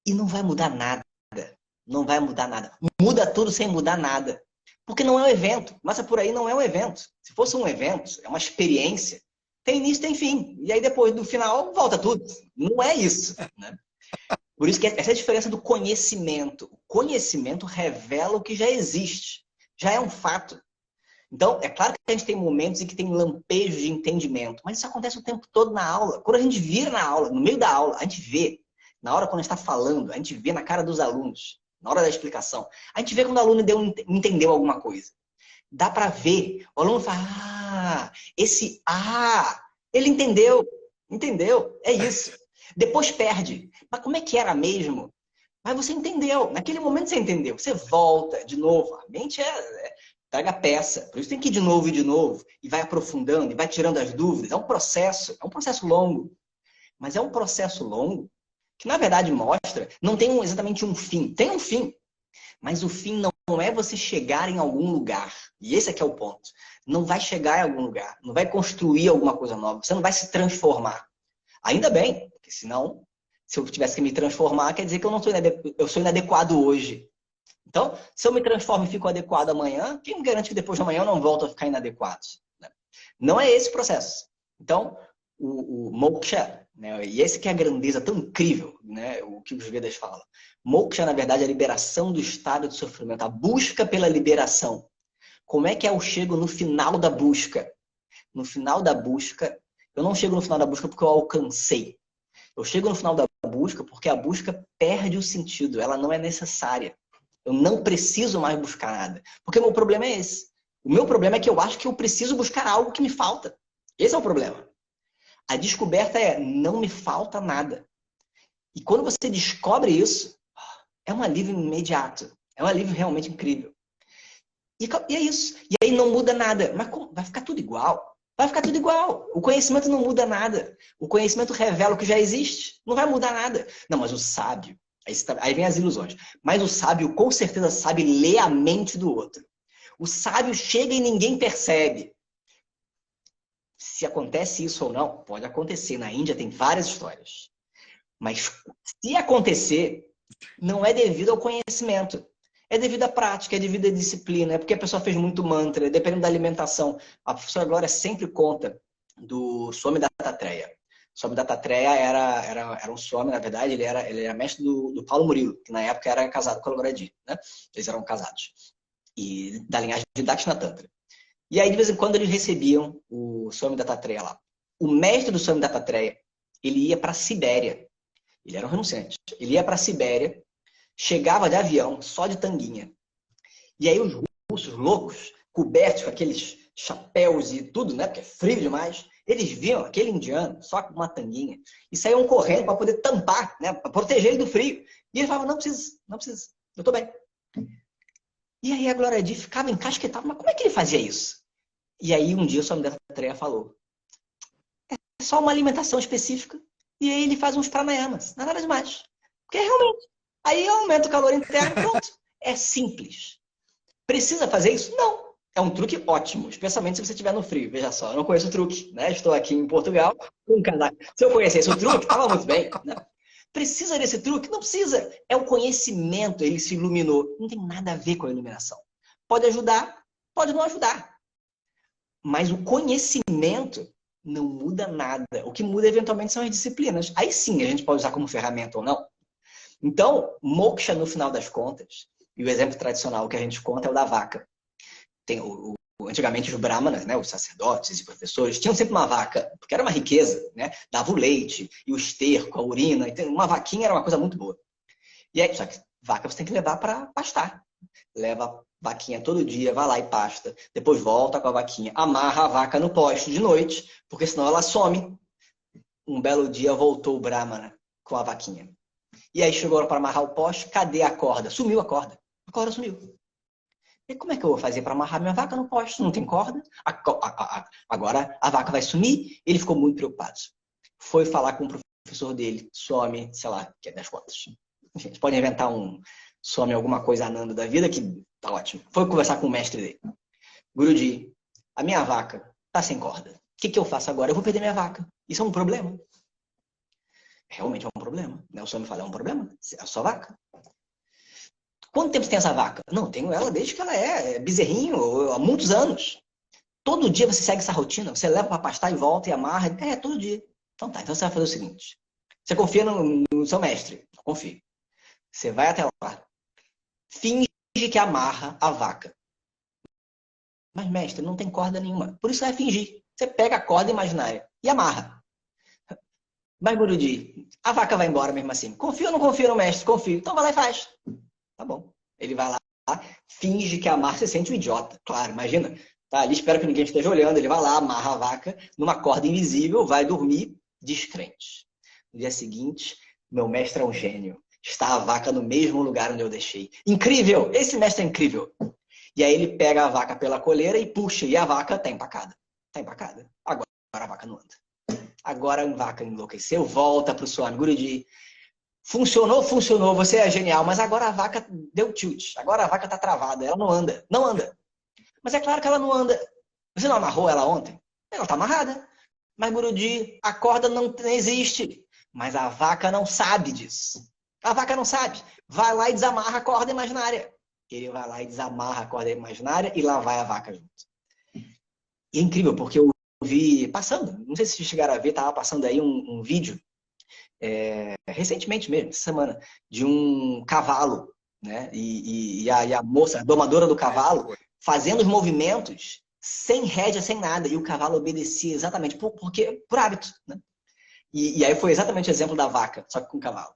E não vai mudar nada. Não vai mudar nada. Muda tudo sem mudar nada. Porque não é um evento. Mas por aí não é um evento. Se fosse um evento, é uma experiência, tem início, tem fim. E aí depois do final, volta tudo. Não é isso, né? Por isso que essa é a diferença do conhecimento. O conhecimento revela o que já existe. Já é um fato. Então, é claro que a gente tem momentos em que tem lampejos de entendimento, mas isso acontece o tempo todo na aula. Quando a gente vira na aula, no meio da aula, a gente vê. Na hora quando a gente está falando, a gente vê na cara dos alunos, na hora da explicação. A gente vê quando o aluno entendeu alguma coisa. Dá para ver. O aluno fala, ele entendeu. Entendeu? É isso. Depois perde. Mas como é que era mesmo? Mas você entendeu. Naquele momento você entendeu. Você volta de novo. A mente traga peça. Por isso tem que ir de novo. E vai aprofundando, e vai tirando as dúvidas. É um processo longo. Mas é um processo longo que, na verdade, mostra, não tem exatamente um fim. Tem um fim. Mas o fim não é você chegar em algum lugar. E esse é que é o ponto. Não vai chegar em algum lugar. Não vai construir alguma coisa nova. Você não vai se transformar. Ainda bem, porque senão, se eu tivesse que me transformar, quer dizer que eu sou inadequado hoje. Então, se eu me transformo e fico adequado amanhã, quem me garante que depois de amanhã eu não volto a ficar inadequado? Né? Não é esse o processo. Então, o moksha, né? E esse que é a grandeza tão incrível, né? O que os Vedas falam. Moksha, na verdade, é a liberação do estado de sofrimento, a busca pela liberação. Como é que eu chego no final da busca? No final da busca, eu não chego no final da busca porque eu alcancei. Eu chego no final da busca porque a busca perde o sentido, ela não é necessária. Eu não preciso mais buscar nada. Porque o meu problema é esse. O meu problema é que eu acho que eu preciso buscar algo que me falta. Esse é o problema. A descoberta é, não me falta nada. E quando você descobre isso, é um alívio imediato. É um alívio realmente incrível. E é isso. E aí não muda nada. Mas como? Vai ficar tudo igual. Vai ficar tudo igual. O conhecimento não muda nada. O conhecimento revela o que já existe. Não vai mudar nada. Não, mas o sábio... Aí vem as ilusões. Mas o sábio com certeza sabe ler a mente do outro. O sábio chega e ninguém percebe. Se acontece isso ou não, pode acontecer. Na Índia tem várias histórias. Mas se acontecer, não é devido ao conhecimento. É devido à prática, é devido à disciplina. É porque a pessoa fez muito mantra, dependendo da alimentação. A professora Glória sempre conta do Swami Dattatreya. Swami Dattatreya era um Swami, na verdade, ele era mestre do Paulo Murilo, que na época era casado com a Logoradi, né? Eles eram casados. E da linhagem de Dakshinatanta. E aí, de vez em quando, eles recebiam o Swami Dattatreya lá. O mestre do Swami Dattatreya, ele ia para a Sibéria. Ele era um renunciante. Ele ia para a Sibéria, chegava de avião, só de tanguinha. E aí os russos loucos, cobertos com aqueles chapéus e tudo, né? Porque é frio demais. Eles viam aquele indiano só com uma tanguinha e saíam correndo para poder tampar, né? Para proteger ele do frio. E ele falava, não precisa, não precisa, eu tô bem. E aí a Glória Di ficava encasquetada, mas como é que ele fazia isso? E aí um dia o Swami Dattatreya falou, é só uma alimentação específica e aí ele faz uns pranayamas, não é nada demais. Porque realmente, aí aumenta o calor interno, pronto. É simples. Precisa fazer isso? Não. É um truque ótimo, especialmente se você estiver no frio. Veja só, eu não conheço o truque, né? Estou aqui em Portugal com um casaco. Se eu conhecesse o truque, estava muito bem, né? Precisa desse truque? Não precisa. É o conhecimento, ele se iluminou. Não tem nada a ver com a iluminação. Pode ajudar, pode não ajudar. Mas o conhecimento não muda nada. O que muda eventualmente são as disciplinas. Aí sim a gente pode usar como ferramenta ou não. Então, moksha no final das contas, e o exemplo tradicional que a gente conta é o da vaca. Tem antigamente os brahmanas, né, os sacerdotes e professores, tinham sempre uma vaca, porque era uma riqueza, né? Dava o leite e o esterco, a urina. Então, uma vaquinha era uma coisa muito boa. E aí, só que vaca você tem que levar para pastar. Leva a vaquinha todo dia, vai lá e pasta. Depois volta com a vaquinha, amarra a vaca no poste de noite, porque senão ela some. Um belo dia voltou o brahmana com a vaquinha. E aí chegou para amarrar o poste, cadê a corda? Sumiu a corda. A corda sumiu. E como é que eu vou fazer para amarrar minha vaca no poste? Não tem corda? Agora a vaca vai sumir? Ele ficou muito preocupado. Foi falar com o professor dele, some, sei lá, que é das contas. Enfim, eles podem inventar some alguma coisa anando da vida, que tá ótimo. Foi conversar com o mestre dele. Guruji, a minha vaca tá sem corda. O que eu faço agora? Eu vou perder minha vaca. Isso é um problema. Realmente é um problema. O Swami fala, é um problema? É a sua vaca. Quanto tempo você tem essa vaca? Não, tenho ela desde que ela é bezerrinho, há muitos anos. Todo dia você segue essa rotina? Você leva para pastar e volta e amarra? É, todo dia. Então tá, então você vai fazer o seguinte. Você confia no seu mestre? Não confio. Você vai até lá, finge que amarra a vaca. Mas, mestre, não tem corda nenhuma. Por isso você vai fingir. Você pega a corda imaginária e amarra. Mas, Guruji, a vaca vai embora mesmo assim. Confia ou não confia no mestre? Confio. Então vai lá e faz. Tá bom. Ele vai lá, finge que amarra, você sente um idiota. Claro, imagina. Tá ali, espera que ninguém esteja olhando. Ele vai lá, amarra a vaca numa corda invisível, vai dormir descrente. No dia seguinte, meu mestre é um gênio. Está a vaca no mesmo lugar onde eu deixei. Incrível! Esse mestre é incrível. E aí ele pega a vaca pela coleira e puxa, e a vaca tá empacada. Tá empacada. Agora a vaca não anda. Agora a vaca enlouqueceu, volta pro Swami Guruji. Funcionou, funcionou, você é genial, mas agora a vaca deu tilt. Agora a vaca tá travada, ela não anda. Não anda. Mas é claro que ela não anda. Você não amarrou ela ontem? Ela tá amarrada. Mas, Guruji, a corda não existe. Mas a vaca não sabe disso. A vaca não sabe. Vai lá e desamarra a corda imaginária. Ele vai lá e desamarra a corda imaginária e lá vai a vaca junto. E é incrível, porque eu vi passando, não sei se vocês chegaram a ver, tava passando aí um vídeo, recentemente mesmo, essa semana, de um cavalo, né? E a moça, a domadora do cavalo, fazendo os movimentos sem rédea, sem nada. E o cavalo obedecia exatamente, por hábito, né? E aí foi exatamente o exemplo da vaca, só que com o cavalo.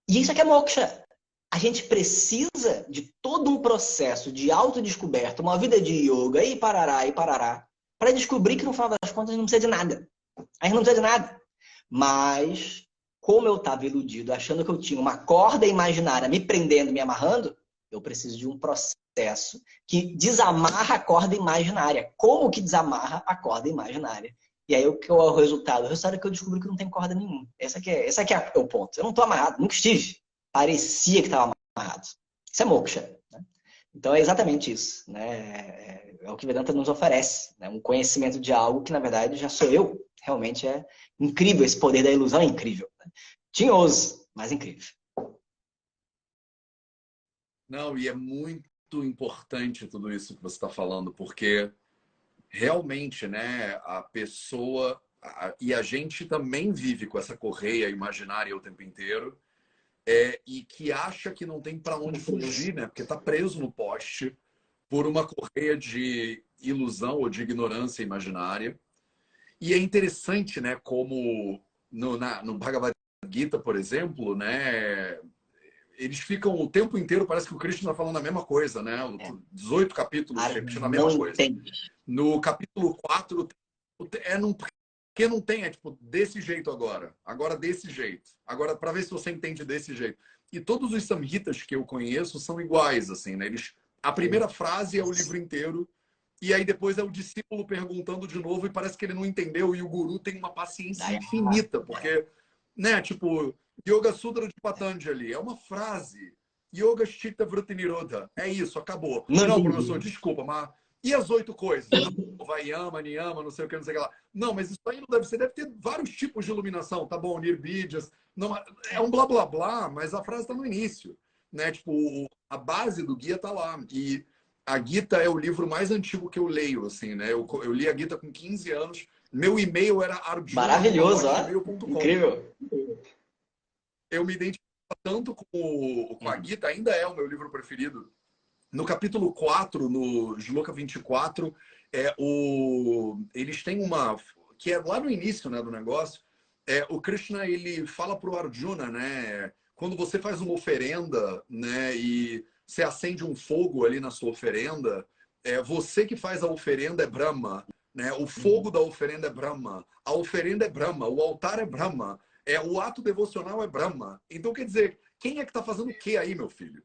E isso aqui é moksha. A gente precisa de todo um processo de autodescoberta, uma vida de yoga e parará, para descobrir que no final das contas a gente não precisa de nada. A gente não precisa de nada. Mas, como eu estava iludido, achando que eu tinha uma corda imaginária me prendendo, me amarrando, eu preciso de um processo que desamarra a corda imaginária. Como que desamarra a corda imaginária? E aí, o que é o resultado? O resultado é que eu descobri que não tem corda nenhuma. Esse aqui é o ponto. Eu não estou amarrado, nunca estive. Parecia que estava amarrado. Isso é moksha. Né? Então, é exatamente isso. Né? É o que Vedanta nos oferece. Né? Um conhecimento de algo que, na verdade, já sou eu. Realmente é incrível. Esse poder da ilusão é incrível. Né? Tinhoso, mas incrível. Não, e é muito importante tudo isso que você está falando, porque realmente, né, a pessoa e a gente também vive com essa correia imaginária o tempo inteiro, e que acha que não tem para onde fugir, né, porque está preso no poste por uma correia de ilusão ou de ignorância imaginária. E é interessante, né, como no Bhagavad Gita, por exemplo, né, eles ficam o tempo inteiro, parece que o Krishna está falando a mesma coisa, né? 18 capítulos repetindo a mesma coisa. No capítulo 4, porque não tem, é tipo, desse jeito agora desse jeito, agora para ver se você entende desse jeito. E todos os samhitas que eu conheço são iguais, assim, né? A primeira frase é o livro inteiro, e aí depois é o discípulo perguntando de novo e parece que ele não entendeu, e o guru tem uma paciência infinita, porque, né, tipo, Yoga Sutra de Patanjali é uma frase. Yoga Chitta Vritti Nirodha. É isso, acabou. Não, professor, desculpa, mas... E as 8 coisas? Vayama, Niyama, não sei o que, não sei o que lá. Não, mas isso aí não deve ser. Deve ter vários tipos de iluminação, tá bom? Nirvidjas. Não, é um blá, blá, blá, mas a frase está no início. Né? Tipo, a base do guia tá lá. E a Gita é o livro mais antigo que eu leio, assim, né? Eu li a Gita com 15 anos. Meu e-mail era Arjuna. Maravilhoso, ó. Incrível. Eu me identifico tanto com a Gita, ainda é o meu livro preferido. No capítulo 4, no Shloka 24, eles têm uma... que é lá no início, né, do negócio. O Krishna, ele fala para o Arjuna, né? Quando você faz uma oferenda, né, e você acende um fogo ali na sua oferenda, você que faz a oferenda é Brahma, né? O fogo da oferenda é Brahma, a oferenda é Brahma, o altar é Brahma, o ato devocional é Brahma. Então, quer dizer, quem é que está fazendo o que aí, meu filho?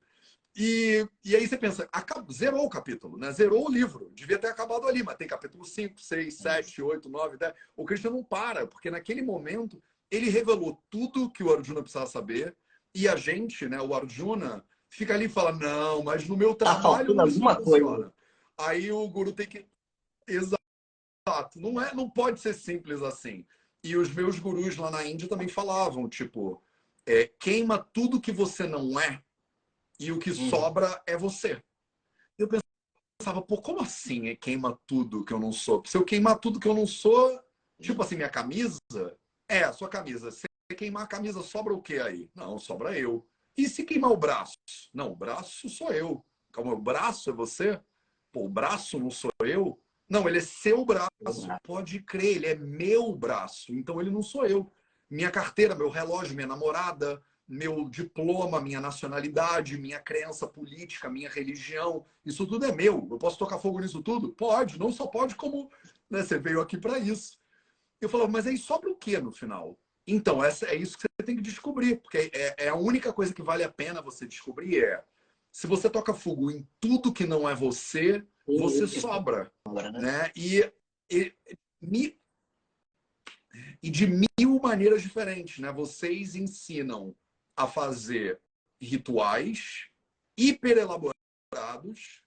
E aí você pensa, zerou o capítulo, né? Zerou o livro. Devia ter acabado ali, mas tem capítulo 5, 6, 7, 8, 9, 10. O Krishna não para, porque naquele momento ele revelou tudo que o Arjuna precisava saber e a gente, né, o Arjuna, fica ali e fala, não, mas no meu trabalho não isso não funciona. Aí o guru tem que... Exato. Não pode ser simples assim. E os meus gurus lá na Índia também falavam, tipo, queima tudo que você não é e o que sobra é você. Eu pensava, pô, como assim queima tudo que eu não sou? Se eu queimar tudo que eu não sou, tipo assim, minha camisa, a sua camisa. Se queimar a camisa, sobra o que aí? Não, sobra eu. E se queimar o braço? Não, o braço sou eu. Calma, o braço é você? Pô, o braço não sou eu? Não, ele é seu braço. Pode crer, ele é meu braço. Então ele não sou eu. Minha carteira, meu relógio, minha namorada, meu diploma, minha nacionalidade, minha crença política, minha religião, isso tudo é meu. Eu posso tocar fogo nisso tudo? Pode, não só pode, como, né, você veio aqui para isso. Eu falava, mas aí sobra o que no final? Então, é isso que você tem que descobrir, porque a única coisa que vale a pena você descobrir se você toca fogo em tudo que não é você, você sobra. Né? E de mil maneiras diferentes, né? Vocês ensinam a fazer rituais hiper elaborados,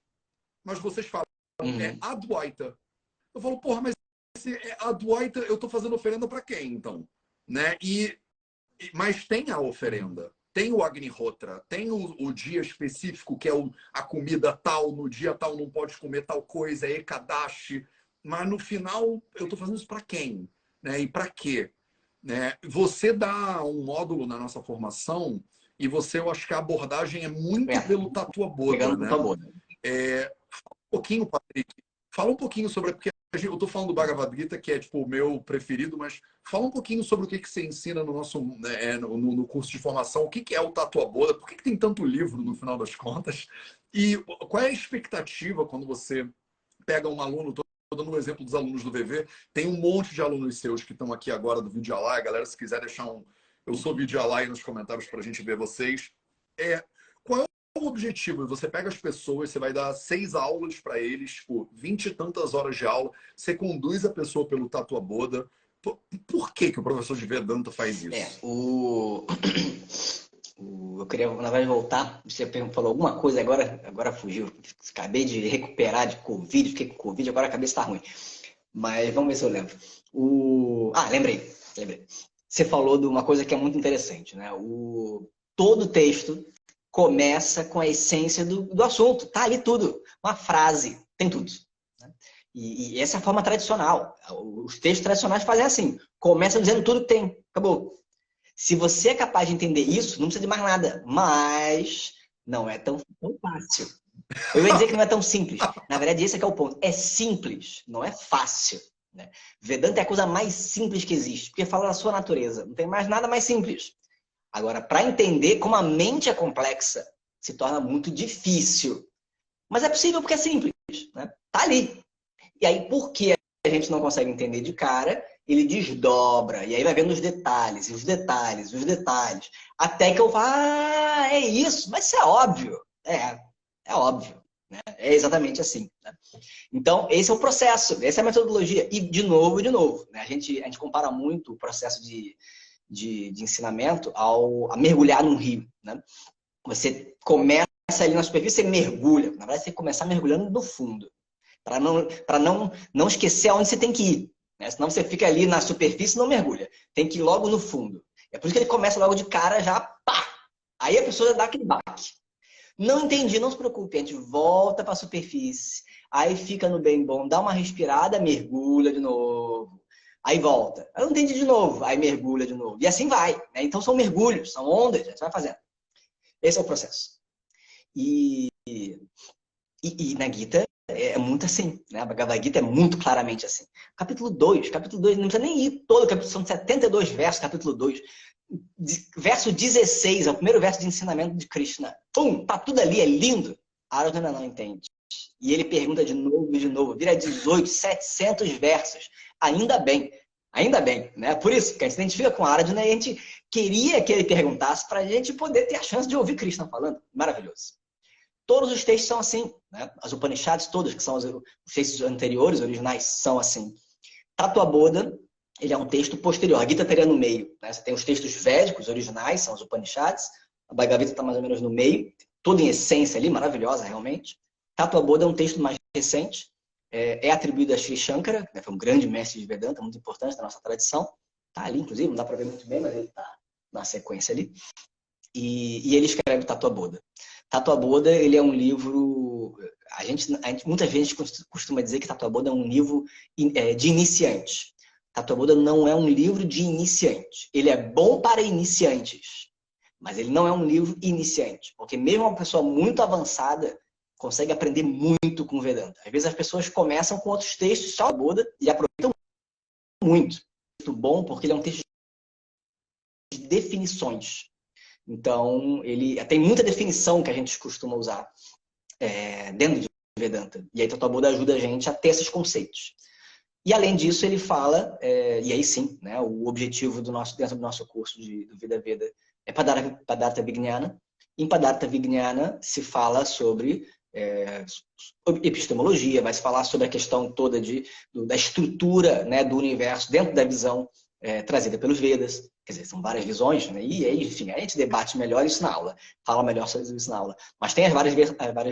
mas vocês falam, Advaita. Eu falo, porra, mas Advaita, eu tô fazendo oferenda para quem, então? Né? Mas tem a oferenda, tem o Agnihotra, tem o dia específico, que é a comida tal, no dia tal não pode comer tal coisa, é Ekadashi, mas no final eu tô fazendo isso para quem? Né? E para quê? Né? Você dá um módulo na nossa formação e eu acho que a abordagem é muito pelo Tatua Bodha, né? Fala um pouquinho, Patrick, fala um pouquinho sobre, porque eu estou falando do Bhagavad Gita, que é tipo o meu preferido, mas fala um pouquinho sobre o que você ensina no nosso no curso de formação, o que é o Tatua Bodha, por que tem tanto livro no final das contas, e qual é a expectativa quando você pega um aluno, estou dando um exemplo dos alunos do VV, tem um monte de alunos seus que estão aqui agora do Vidyalaya, galera, se quiser deixar eu sou Vidyalaya nos comentários para a gente ver vocês. Qual é o objetivo? Você pega as pessoas, você vai dar 6 aulas para eles, tipo, 20 e tantas horas de aula, você conduz a pessoa pelo Tatua Bodha. Por que o professor de Vedanta faz isso? Eu queria, na verdade, voltar. Você falou alguma coisa, agora fugiu. Acabei de recuperar de Covid, fiquei com Covid, agora a cabeça está ruim. Mas vamos ver se eu lembro. Lembrei. Você falou de uma coisa que é muito interessante, né? Todo texto começa com a essência do assunto. Tá ali tudo. Uma frase, tem tudo. Né? E essa é a forma tradicional. Os textos tradicionais fazem assim. Começa dizendo tudo que tem. Acabou. Se você é capaz de entender isso, não precisa de mais nada. Mas não é tão fácil. Eu ia dizer que não é tão simples. Na verdade, esse é que é o ponto. É simples, não é fácil. Né? Vedanta é a coisa mais simples que existe, porque fala da sua natureza. Não tem mais nada mais simples. Agora, para entender como a mente é complexa, se torna muito difícil. Mas é possível porque é simples, né? Tá ali. E aí, por que a gente não consegue entender de cara? Ele desdobra, e aí vai vendo os detalhes, os detalhes, os detalhes. Até que eu falo, ah, é isso, mas isso é óbvio. É óbvio. Né? É exatamente assim. Né? Então, esse é o processo, essa é a metodologia. E de novo, né? A gente compara muito o processo de ensinamento a mergulhar num rio. Né? Você começa ali na superfície, você mergulha. Na verdade, você tem que começar mergulhando no fundo. Para não esquecer aonde você tem que ir. Né? Senão você fica ali na superfície e não mergulha. Tem que ir logo no fundo. É por isso que ele começa logo de cara já, pá! Aí a pessoa dá aquele baque. Não entendi, não se preocupe. A gente volta para a superfície. Aí fica no bem bom, dá uma respirada, mergulha de novo. Aí volta. Aí não entendi de novo. Aí mergulha de novo. E assim vai. Né? Então são mergulhos, são ondas. A gente vai fazendo. Esse é o processo. E na Gita é muito assim, né? A Bhagavad Gita é muito claramente assim. Capítulo 2 não precisa nem ir todo, são 72 versos, capítulo 2. Verso 16 é o primeiro verso de ensinamento de Krishna. Pum, tá tudo ali, é lindo. Arjuna não entende. E ele pergunta de novo, vira 18, 700 versos. Ainda bem, né? Por isso que a gente se identifica com Arjuna e a gente queria que ele perguntasse para a gente poder ter a chance de ouvir Krishna falando. Maravilhoso. Todos os textos são assim, né? As Upanishads todas, que são os textos anteriores, originais, são assim. Tatuabodha, ele é um texto posterior. A Gita estaria no meio. Né? Você tem os textos védicos originais, são os Upanishads. A Bhagavad Gita está mais ou menos no meio. Toda em essência ali, maravilhosa realmente. Tatuabodha é um texto mais recente. É atribuído a Sri Shankara, né? Foi um grande mestre de Vedanta, muito importante da nossa tradição. Está ali, inclusive, não dá para ver muito bem, mas ele está na sequência ali. E ele escreve Tatuabodha. Tatuabodha, ele é um livro... muita gente costuma dizer que Tatuabodha é um livro de iniciante. Tatuabodha não é um livro de iniciante. Ele é bom para iniciantes, mas ele não é um livro iniciante. Porque mesmo uma pessoa muito avançada consegue aprender muito com Vedanta. Às vezes as pessoas começam com outros textos de Tatuabodha e aproveitam muito. É muito bom porque ele é um texto de definições. Então, ele tem muita definição que a gente costuma usar dentro de Vedanta. E aí, Tatuabodha ajuda a gente a ter esses conceitos. E, além disso, ele fala, e aí sim, né, o objetivo dentro do nosso curso do Vida Veda é Padartha Vijnana. Em Padartha Vijnana se fala sobre epistemologia, vai se falar sobre a questão toda da estrutura, né, do universo dentro da visão trazida pelos Vedas. Quer dizer, são várias visões, né? E aí, enfim, a gente debate melhor isso na aula, fala melhor sobre isso na aula. Mas tem as várias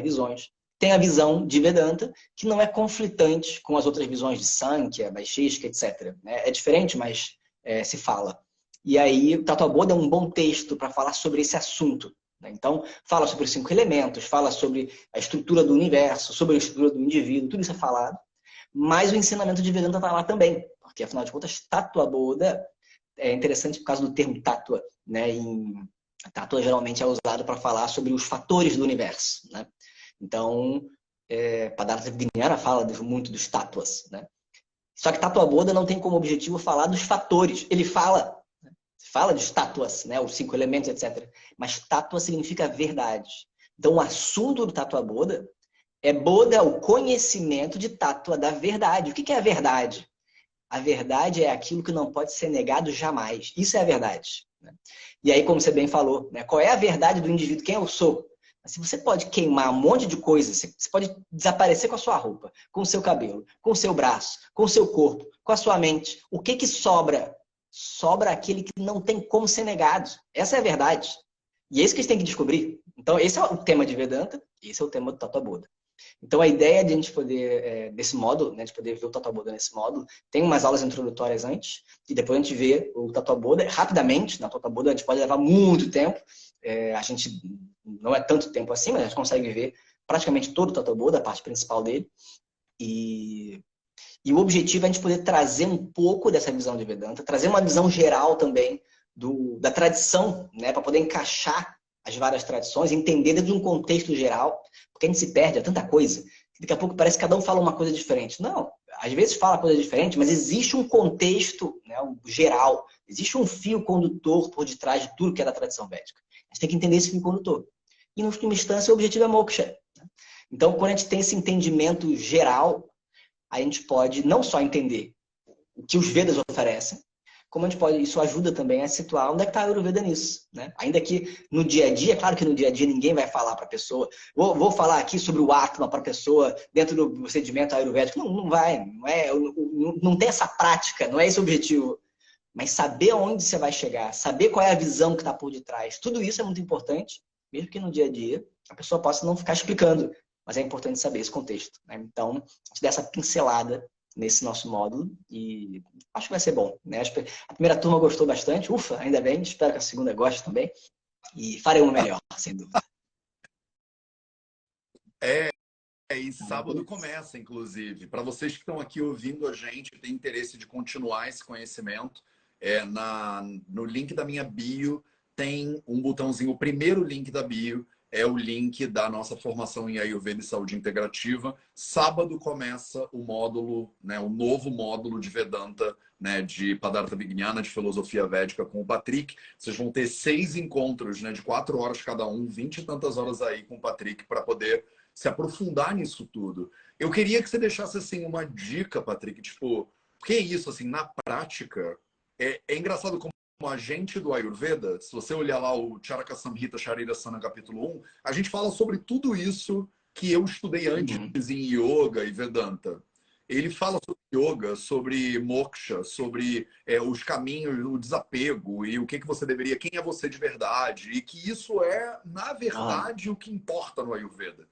visões. Tem a visão de Vedanta, que não é conflitante com as outras visões de Sankhya, Vaisheshika, etc. É diferente, mas se fala. E aí, o Tatuabodha é um bom texto para falar sobre esse assunto. Né? Então, fala sobre os 5 elementos, fala sobre a estrutura do universo, sobre a estrutura do indivíduo, tudo isso é falado. Mas o ensinamento de Vedanta está lá também, porque, afinal de contas, Tatuabodha é interessante por causa do termo tátua, né? Tátua geralmente é usado para falar sobre os fatores do universo, né? Então, Padartha Vijnana fala muito dos tátuas, né? Só que Tatuabodha não tem como objetivo falar dos fatores. Ele fala dos tátuas, né? Os 5 elementos, etc. Mas tátua significa verdade. Então, o assunto do Tatuabodha Bodha, o conhecimento de tátua da verdade. O que é a verdade? A verdade é aquilo que não pode ser negado jamais. Isso é a verdade. Né? E aí, como você bem falou, né? Qual é a verdade do indivíduo? Quem eu sou? Se você pode queimar um monte de coisas, você pode desaparecer com a sua roupa, com o seu cabelo, com o seu braço, com o seu corpo, com a sua mente. O que sobra? Sobra aquele que não tem como ser negado. Essa é a verdade. E é isso que a gente tem que descobrir. Então, esse é o tema de Vedanta, esse é o tema do Tatuabodha. Então, a ideia de a gente poder, desse módulo, né, de poder ver o Tatuabodha nesse módulo, tem umas aulas introdutórias antes, e depois a gente vê o Tatuabodha rapidamente. Na Tatuabodha a gente pode levar muito tempo, a gente não é tanto tempo assim, mas a gente consegue ver praticamente todo o Tatuabodha, a parte principal dele. E o objetivo é a gente poder trazer um pouco dessa visão de Vedanta, trazer uma visão geral também da tradição, né, para poder encaixar as várias tradições, entender dentro de um contexto geral, porque a gente se perde, é tanta coisa, que daqui a pouco parece que cada um fala uma coisa diferente. Não, às vezes fala coisa diferente, mas existe um contexto, né, um geral Existe um fio condutor por detrás de tudo que é da tradição védica. A gente tem que entender esse fio condutor. E, em última instância, o objetivo é moksha. Então, quando a gente tem esse entendimento geral, a gente pode não só entender o que os Vedas oferecem, como a gente pode, isso ajuda também a situar onde é que está a Ayurveda nisso, né? Ainda que no dia a dia, claro que no dia a dia ninguém vai falar para a pessoa, vou falar aqui sobre o Atma para a pessoa dentro do procedimento ayurvédico, não vai, não tem essa prática, não é esse o objetivo. Mas saber onde você vai chegar, saber qual é a visão que está por detrás, tudo isso é muito importante, mesmo que no dia a dia a pessoa possa não ficar explicando, mas é importante saber esse contexto, né? Então, a gente dá essa pincelada nesse nosso módulo e acho que vai ser bom, né? A primeira turma gostou bastante, ufa, ainda bem, espero que a segunda goste também e farei uma melhor, sem dúvida. E sábado começa, inclusive. Para vocês que estão aqui ouvindo a gente, tem interesse de continuar esse conhecimento, no link da minha bio tem um botãozinho. O primeiro link da bio é o link da nossa formação em Ayurveda e Saúde Integrativa. Sábado começa o módulo, né, o novo módulo de Vedanta, né, de Padartha Vijnana, de Filosofia Védica com o Patrick. Vocês vão ter 6 encontros, né, de 4 horas cada um, 20 e tantas horas aí com o Patrick para poder se aprofundar nisso tudo. Eu queria que você deixasse assim uma dica, Patrick, tipo, porque é isso, assim, na prática, é engraçado como a gente do Ayurveda, se você olhar lá o Charaka Samhita Sharirasana capítulo 1, a gente fala sobre tudo isso que eu estudei antes em Yoga e Vedanta. Ele fala sobre yoga, sobre moksha, sobre os caminhos, o desapego e o que você deveria, quem é você de verdade, e que isso é, na verdade, o que importa no Ayurveda.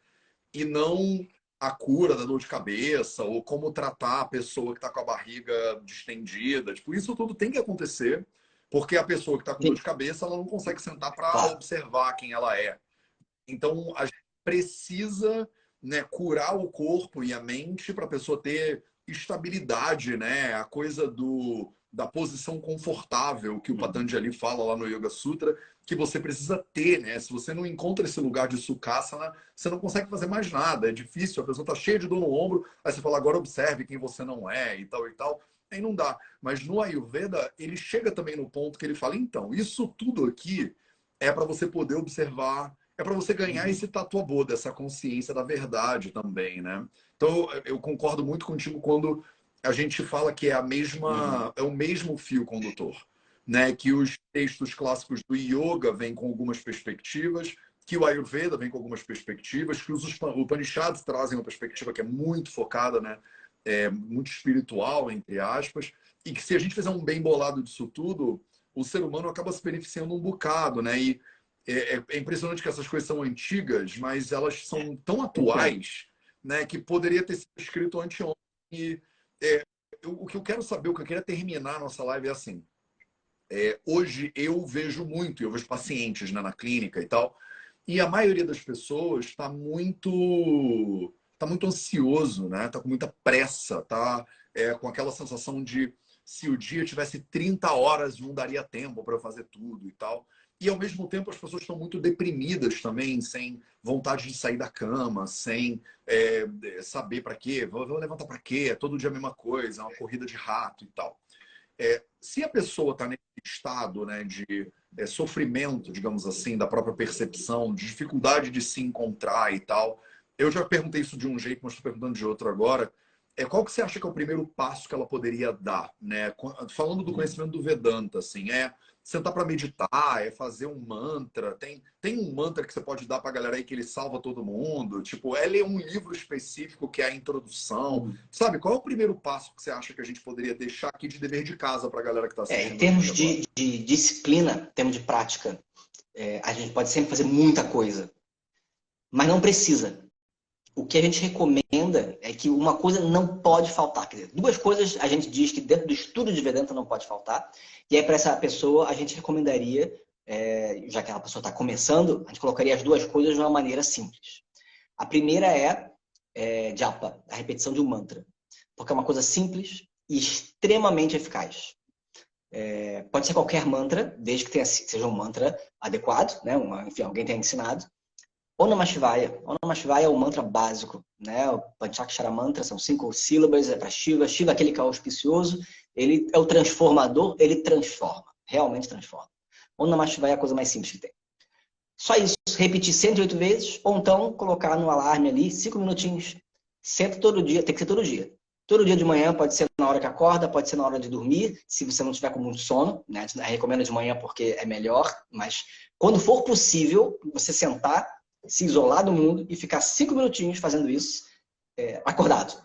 E não a cura da dor de cabeça ou como tratar a pessoa que está com a barriga distendida. Tipo, isso tudo tem que acontecer porque a pessoa que está com dor de cabeça ela não consegue sentar para observar quem ela é. Então, a gente precisa, né, curar o corpo e a mente para a pessoa ter estabilidade, né? A coisa da posição confortável que o Patanjali fala lá no Yoga Sutra, que você precisa ter, né? Se você não encontra esse lugar de Sukhasana, você não consegue fazer mais nada. É difícil, a pessoa está cheia de dor no ombro, aí você fala, agora observe quem você não é e tal e tal. Aí não dá. Mas no Ayurveda, ele chega também no ponto que ele fala, então, isso tudo aqui é para você poder observar, é para você ganhar esse tatuabô dessa consciência da verdade também, né? Então, eu concordo muito contigo quando a gente fala que é é o mesmo fio condutor, né? Que os textos clássicos do yoga vêm com algumas perspectivas, que o Ayurveda vem com algumas perspectivas, que os Upanishads trazem uma perspectiva que é muito focada, né? Muito espiritual, entre aspas, e que se a gente fizer um bem bolado disso tudo, o ser humano acaba se beneficiando um bocado, né? E é impressionante que essas coisas são antigas, mas elas são tão atuais, né, que poderia ter sido escrito anteontem. E, o que eu quero saber, o que eu queria terminar a nossa live é assim. Hoje eu vejo muito, eu vejo pacientes, né, na clínica e tal, e a maioria das pessoas tá muito ansioso, né? Tá com muita pressa, tá com aquela sensação de se o dia tivesse 30 horas não daria tempo para fazer tudo e tal. E ao mesmo tempo as pessoas estão muito deprimidas também, sem vontade de sair da cama, sem saber para quê, vou levantar para quê, é todo dia a mesma coisa, é uma corrida de rato e tal. Se a pessoa está nesse estado, né, de sofrimento, digamos assim, da própria percepção, de dificuldade de se encontrar e tal, eu já perguntei isso de um jeito, mas estou perguntando de outro agora. Qual que você acha que é o primeiro passo que ela poderia dar, né? Falando do conhecimento do Vedanta, assim, sentar para meditar, fazer um mantra. Tem um mantra que você pode dar para a galera aí que ele salva todo mundo. Tipo, ler um livro específico que é a introdução. Sabe, qual é o primeiro passo que você acha que a gente poderia deixar aqui de dever de casa para a galera que está assistindo? Em termos de disciplina, em termos de prática, a gente pode sempre fazer muita coisa, mas não precisa. O que a gente recomenda é que uma coisa não pode faltar. Quer dizer, 2 coisas a gente diz que dentro do estudo de Vedanta não pode faltar. E aí, para essa pessoa, a gente recomendaria, já que a pessoa está começando, a gente colocaria as 2 coisas de uma maneira simples. A primeira é japa, a repetição de um mantra. Porque é uma coisa simples e extremamente eficaz. Pode ser qualquer mantra, desde que seja um mantra adequado, né? Enfim, alguém tenha ensinado. Om Namah Shivaya. Om Namah Shivaya é o mantra básico, né? O Panchakshara Mantra são 5 sílabas, é para Shiva. Shiva é aquele que é auspicioso. Ele é o transformador, ele transforma, realmente transforma. O Namah Shivaya é a coisa mais simples que tem. Só isso, repetir 108 vezes, ou então colocar no alarme ali, 5 minutinhos. Senta todo dia, tem que ser todo dia. Todo dia de manhã, pode ser na hora que acorda, pode ser na hora de dormir, se você não tiver com muito sono, né? Eu recomendo de manhã porque é melhor, mas quando for possível, você sentar, se isolar do mundo e ficar 5 minutinhos fazendo isso, acordado.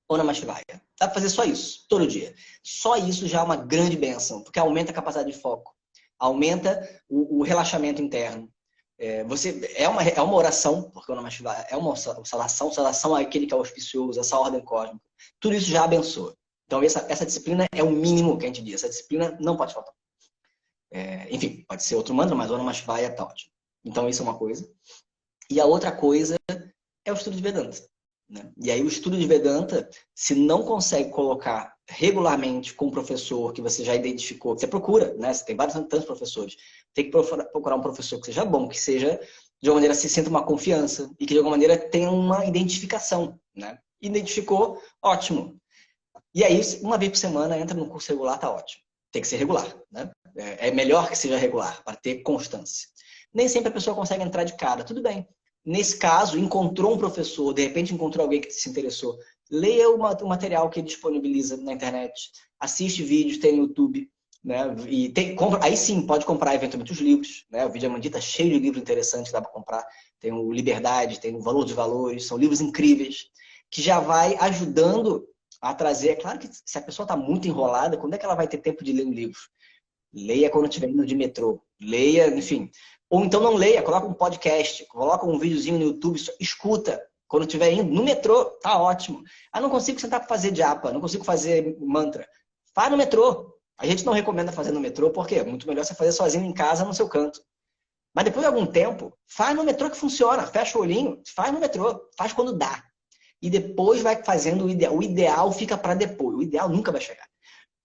Ou na Shivaya. Dá pra fazer só isso, todo dia. Só isso já é uma grande bênção, porque aumenta a capacidade de foco, aumenta o relaxamento interno. É uma oração, porque o Namah Shivaya é uma saudação àquele que é auspicioso, essa ordem cósmica. Tudo isso já abençoa. Então, essa disciplina é o mínimo que a gente diz. Essa disciplina não pode faltar. Enfim, pode ser outro mantra, mas o Namah Shivaya tá ótimo. Então, isso é uma coisa. E a outra coisa é o estudo de Vedanta. Né? E aí, o estudo de Vedanta, se não consegue colocar regularmente com um professor que você já identificou, que você procura, né? Você tem vários tantos professores, tem que procurar um professor que seja bom, que seja, de alguma maneira, se sinta uma confiança e que, de alguma maneira, tenha uma identificação. Né? Identificou, ótimo. E aí, uma vez por semana, entra no curso regular, tá ótimo. Tem que ser regular. Né? É melhor que seja regular, para ter constância. Nem sempre a pessoa consegue entrar de cara, tudo bem. Nesse caso, encontrou um professor, de repente encontrou alguém que se interessou, leia o material que ele disponibiliza na internet, assiste vídeos, tem no YouTube, né? E aí sim, pode comprar eventualmente os livros, né? O Vidyamandita está cheio de livros interessantes que dá para comprar. Tem o Liberdade, tem o Valor dos Valores, são livros incríveis, que já vai ajudando a trazer. É claro que se a pessoa está muito enrolada, quando é que ela vai ter tempo de ler um livro? Leia quando estiver indo de metrô, leia, enfim. Ou então não leia, coloca um podcast, coloca um videozinho no YouTube, escuta. Quando estiver indo no metrô, tá ótimo. Ah, não consigo sentar para fazer japa, não consigo fazer mantra. Faz no metrô. A gente não recomenda fazer no metrô, porque é muito melhor você fazer sozinho em casa, no seu canto. Mas depois de algum tempo, faz no metrô que funciona. Fecha o olhinho, faz no metrô. Faz quando dá. E depois vai fazendo o ideal. O ideal fica para depois. O ideal nunca vai chegar.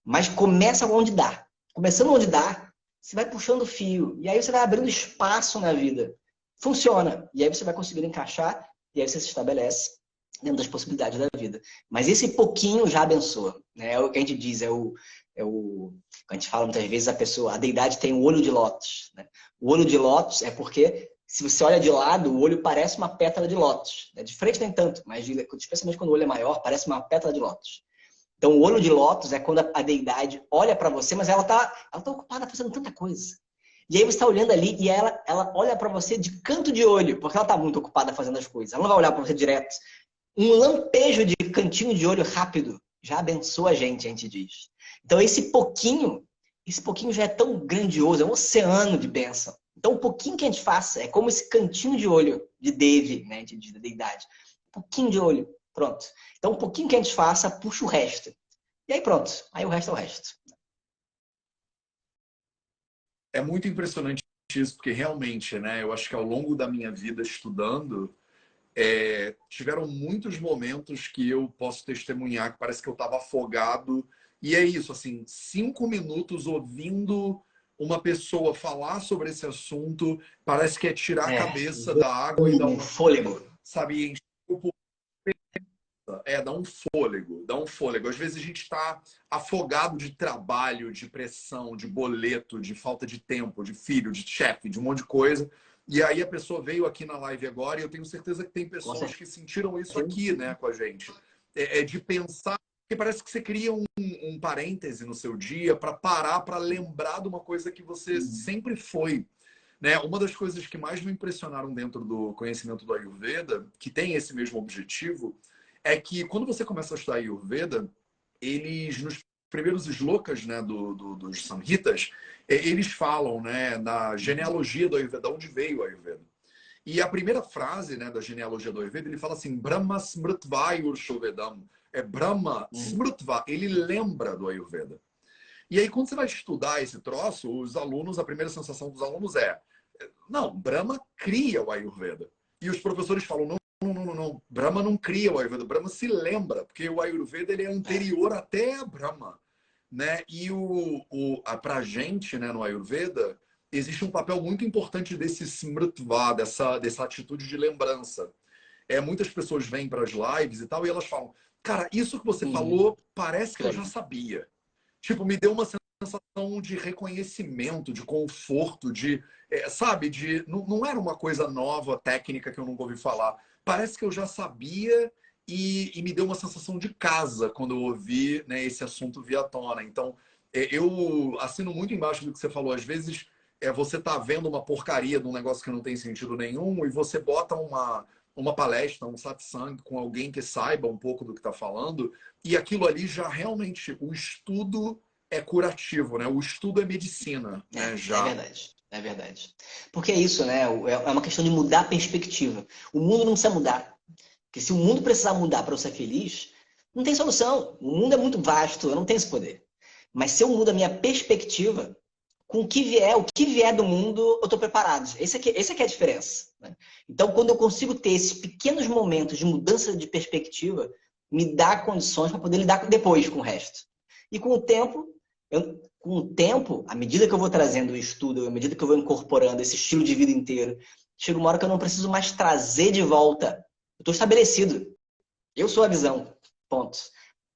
Mas começa onde dá. Começando onde dá, você vai puxando o fio. E aí você vai abrindo espaço na vida. Funciona. E aí você vai conseguindo encaixar. E aí você se estabelece dentro das possibilidades da vida. Mas esse pouquinho já abençoa. Né? É o que a gente diz. A gente fala muitas vezes, a deidade tem o olho de lótus. Né? O olho de lótus é porque, se você olha de lado, o olho parece uma pétala de lótus. De frente nem tanto, mas especialmente quando o olho é maior, parece uma pétala de lótus. Então, o olho de lótus é quando a deidade olha para você, mas ela tá ocupada fazendo tanta coisa. E aí você está olhando ali e ela olha para você de canto de olho, porque ela está muito ocupada fazendo as coisas. Ela não vai olhar para você direto. Um lampejo de cantinho de olho rápido já abençoa a gente diz. Então, esse pouquinho já é tão grandioso, é um oceano de bênção. Então, o pouquinho que a gente faça é como esse cantinho de olho de Devi, né, da deidade. Um pouquinho de olho. Pronto. Então, um pouquinho que a gente faça, puxa o resto. E aí pronto. Aí o resto é o resto. É muito impressionante isso, porque realmente, né, eu acho que ao longo da minha vida estudando, tiveram muitos momentos que eu posso testemunhar que parece que eu estava afogado. E é isso, assim, 5 minutos ouvindo uma pessoa falar sobre esse assunto, parece que é tirar a cabeça da água e dar uma fôlego. Sabe, encher o dá um fôlego, dá um fôlego. Às vezes a gente está afogado de trabalho, de pressão, de boleto, de falta de tempo, de filho, de chefe, de um monte de coisa. E aí a pessoa veio aqui na live agora e eu tenho certeza que tem pessoas que sentiram isso aqui, né, com a gente. De pensar, que parece que você cria um parêntese no seu dia para parar, para lembrar de uma coisa que você sempre foi. Né? Uma das coisas que mais me impressionaram dentro do conhecimento do Ayurveda, que tem esse mesmo objetivo, é que quando você começa a estudar Ayurveda, eles, nos primeiros slokas, né, dos Samhitas, eles falam, né, da genealogia do Ayurveda, de onde veio o Ayurveda. E a primeira frase, né, da genealogia do Ayurveda, ele fala assim, Brahma Smritva Ayurvedam. Brahma Smritva, ele lembra do Ayurveda. E aí, quando você vai estudar esse troço, os alunos, a primeira sensação dos alunos não, Brahma cria o Ayurveda. E os professores falam, não, Brahma não cria o Ayurveda, Brahma se lembra, porque o Ayurveda ele é anterior até a Brahma, né? E pra gente, né, no Ayurveda, existe um papel muito importante desse smritva, dessa atitude de lembrança. muitas pessoas vêm para as lives e tal, e elas falam, cara, isso que você falou parece que eu já sabia. Tipo, me deu uma sensação de reconhecimento, de conforto, sabe, não era uma coisa nova, técnica que eu nunca ouvi falar. Parece que eu já sabia e me deu uma sensação de casa quando eu ouvi, né, esse assunto vir à tona. Então, eu assino muito embaixo do que você falou. Às vezes, você tá vendo uma porcaria de um negócio que não tem sentido nenhum e você bota uma palestra, um satsang com alguém que saiba um pouco do que está falando, e aquilo ali já realmente, o estudo é curativo, né? O estudo é medicina, né? Já. É verdade, é verdade. Porque é isso, né? É uma questão de mudar a perspectiva. O mundo não precisa mudar. Porque se o mundo precisar mudar para eu ser feliz, não tem solução. O mundo é muito vasto, eu não tenho esse poder. Mas se eu mudo a minha perspectiva, com o que vier do mundo, eu estou preparado. Essa aqui é a diferença. Né? Então, quando eu consigo ter esses pequenos momentos de mudança de perspectiva, me dá condições para poder lidar depois com o resto. E com o tempo, à medida que eu vou trazendo o estudo, à medida que eu vou incorporando esse estilo de vida inteiro, chega uma hora que eu não preciso mais trazer de volta. Eu estou estabelecido. Eu sou a visão. Ponto.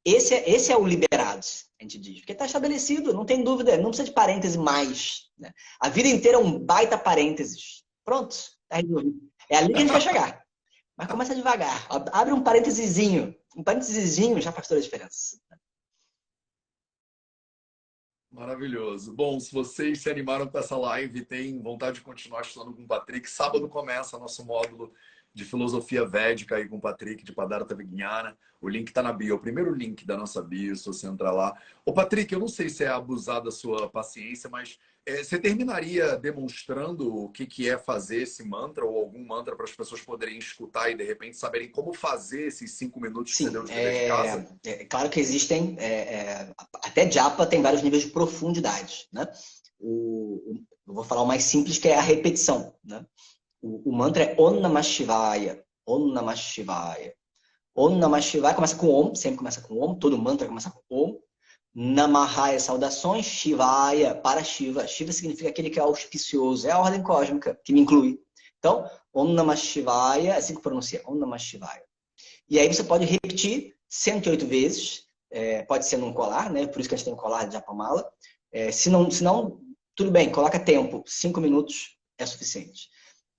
Esse é o liberado, a gente diz. Porque está estabelecido, não tem dúvida. Não precisa de parêntese mais. Né? A vida inteira é um baita parênteses. Pronto. Está resolvido. É ali que a gente vai chegar. Mas começa devagar. Abre um parêntesezinho. Um parêntesezinho já faz toda a diferença. Maravilhoso. Bom, se vocês se animaram com essa live e têm vontade de continuar estudando com o Patrick, sábado começa nosso módulo de filosofia védica aí com o Patrick, de Padartha Vignana. O link está na bio, é o primeiro link da nossa bio, se você entrar lá. Ô, Patrick, eu não sei se é abusar da sua paciência, mas você terminaria demonstrando o que é fazer esse mantra ou algum mantra para as pessoas poderem escutar e, de repente, saberem como fazer esses 5 minutos que você deu de dever de casa? Claro que existem, até japa tem vários níveis de profundidade. Né? Eu vou falar o mais simples, que é a repetição. Né? O mantra é Om Namah Shivaya. Om Namah Shivaya. Om Namah Shivaya começa com Om, sempre começa com Om, todo mantra começa com Om. Namahaya, saudações, Shivaya, para Shiva. Shiva significa aquele que é auspicioso, é a ordem cósmica, que me inclui. Então, Om Namah Shivaya, assim que pronuncia, Om Namah Shivaya. E aí você pode repetir 108 vezes, pode ser num colar, né? Por isso que a gente tem um colar de Japamala. Se não, tudo bem, coloca tempo, 5 minutos é suficiente.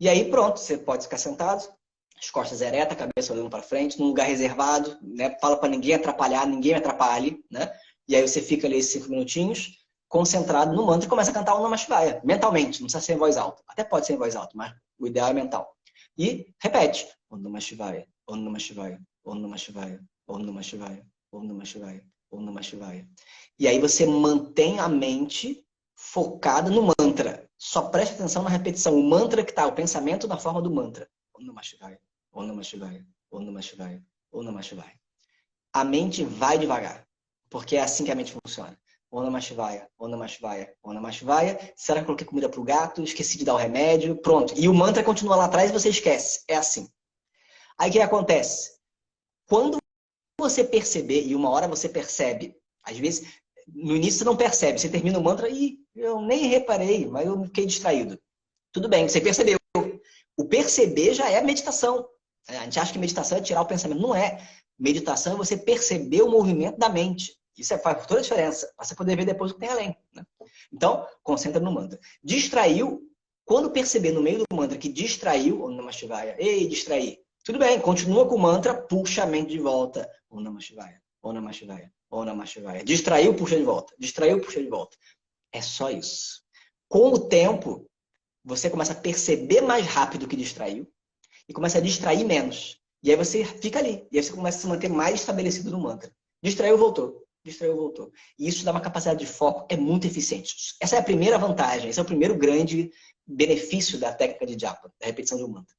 E aí pronto, você pode ficar sentado, as costas eretas, a cabeça olhando para frente, num lugar reservado, né? Fala para ninguém atrapalhar, ninguém me atrapalhe, né? E aí você fica ali esses 5 minutinhos, concentrado no mantra e começa a cantar o Namah Shivaya, mentalmente, não precisa ser em voz alta. Até pode ser em voz alta, mas o ideal é mental. E repete, Om Namah Shivaya, Om Namah Shivaya, Om Namah Shivaya, Om Namah Shivaya, Om Namah Shivaya, Om Namah Shivaya. E aí você mantém a mente focada no mantra. Só preste atenção na repetição. O mantra que está, o pensamento na forma do mantra. Om Namah Shivaya, Om Namah Shivaya, Om Namah Shivaya, Om Namah Shivaya. A mente vai devagar, porque é assim que a mente funciona. Om Namah Shivaya, Om Namah Shivaya, Om Namah Shivaya. Será que eu coloquei comida pro gato? Esqueci de dar o remédio. Pronto. E o mantra continua lá atrás e você esquece. É assim. Aí o que acontece? Quando você perceber, e uma hora você percebe, às vezes, no início você não percebe, você termina o mantra e eu nem reparei, mas eu fiquei distraído. Tudo bem, você percebeu. O perceber já é meditação. A gente acha que meditação é tirar o pensamento. Não é. Meditação é você perceber o movimento da mente. Isso faz toda a diferença. Pra você poder ver depois o que tem além. Né? Então, concentra no mantra. Distraiu, quando perceber no meio do mantra que distraiu, Om Namah Shivaya, ei, distraí. Tudo bem, continua com o mantra, puxa a mente de volta. Om Namah Shivaya, Om Namah Shivaya, Om Namah Shivaya. Distraiu, puxa de volta. Distraiu, puxa de volta. É só isso. Com o tempo, você começa a perceber mais rápido que distraiu e começa a distrair menos. E aí você fica ali. E aí você começa a se manter mais estabelecido no mantra. Distraiu, voltou. Distraiu, voltou. E isso dá uma capacidade de foco, é muito eficiente. Essa é a primeira vantagem, esse é o primeiro grande benefício da técnica de japa, da repetição de um mantra.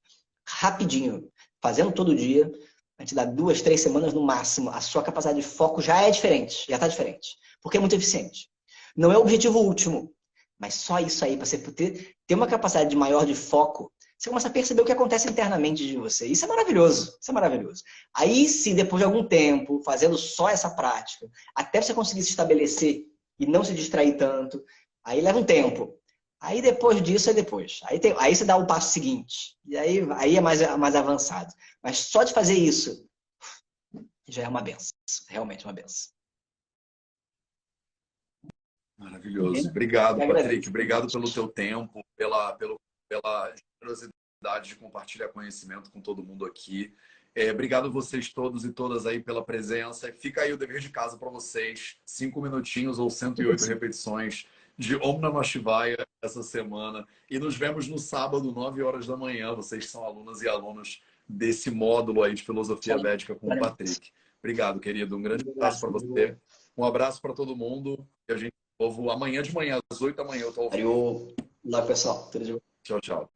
Rapidinho, fazendo todo dia, a gente dá 2, 3 semanas no máximo, a sua capacidade de foco já é diferente, já está diferente. Porque é muito eficiente. Não é o objetivo último, mas só isso aí, para você ter uma capacidade maior de foco, você começa a perceber o que acontece internamente de você. Isso é maravilhoso, isso é maravilhoso. Aí sim, depois de algum tempo, fazendo só essa prática, até você conseguir se estabelecer e não se distrair tanto, aí leva um tempo. Aí depois disso é depois. Aí você dá o passo seguinte. E aí é mais avançado. Mas só de fazer isso já é uma benção. Realmente uma benção. Maravilhoso. Eu Obrigado, Patrick. agradeço. Obrigado pelo teu tempo, pela generosidade de compartilhar conhecimento com todo mundo aqui. Obrigado vocês todos e todas aí pela presença. Fica aí o dever de casa para vocês. 5 minutinhos ou 108 repetições de Om Namah Shivaya essa semana. E nos vemos no sábado, 9 horas da manhã. Vocês que são alunas e alunos desse módulo aí de filosofia védica com o Patrick. Obrigado, querido. Um grande abraço para você. Um abraço para todo mundo. E a gente novo amanhã de manhã, às 8 da manhã, eu tô ao vivo. Valeu. Olá, pessoal. Tudo de bom? Tchau, tchau.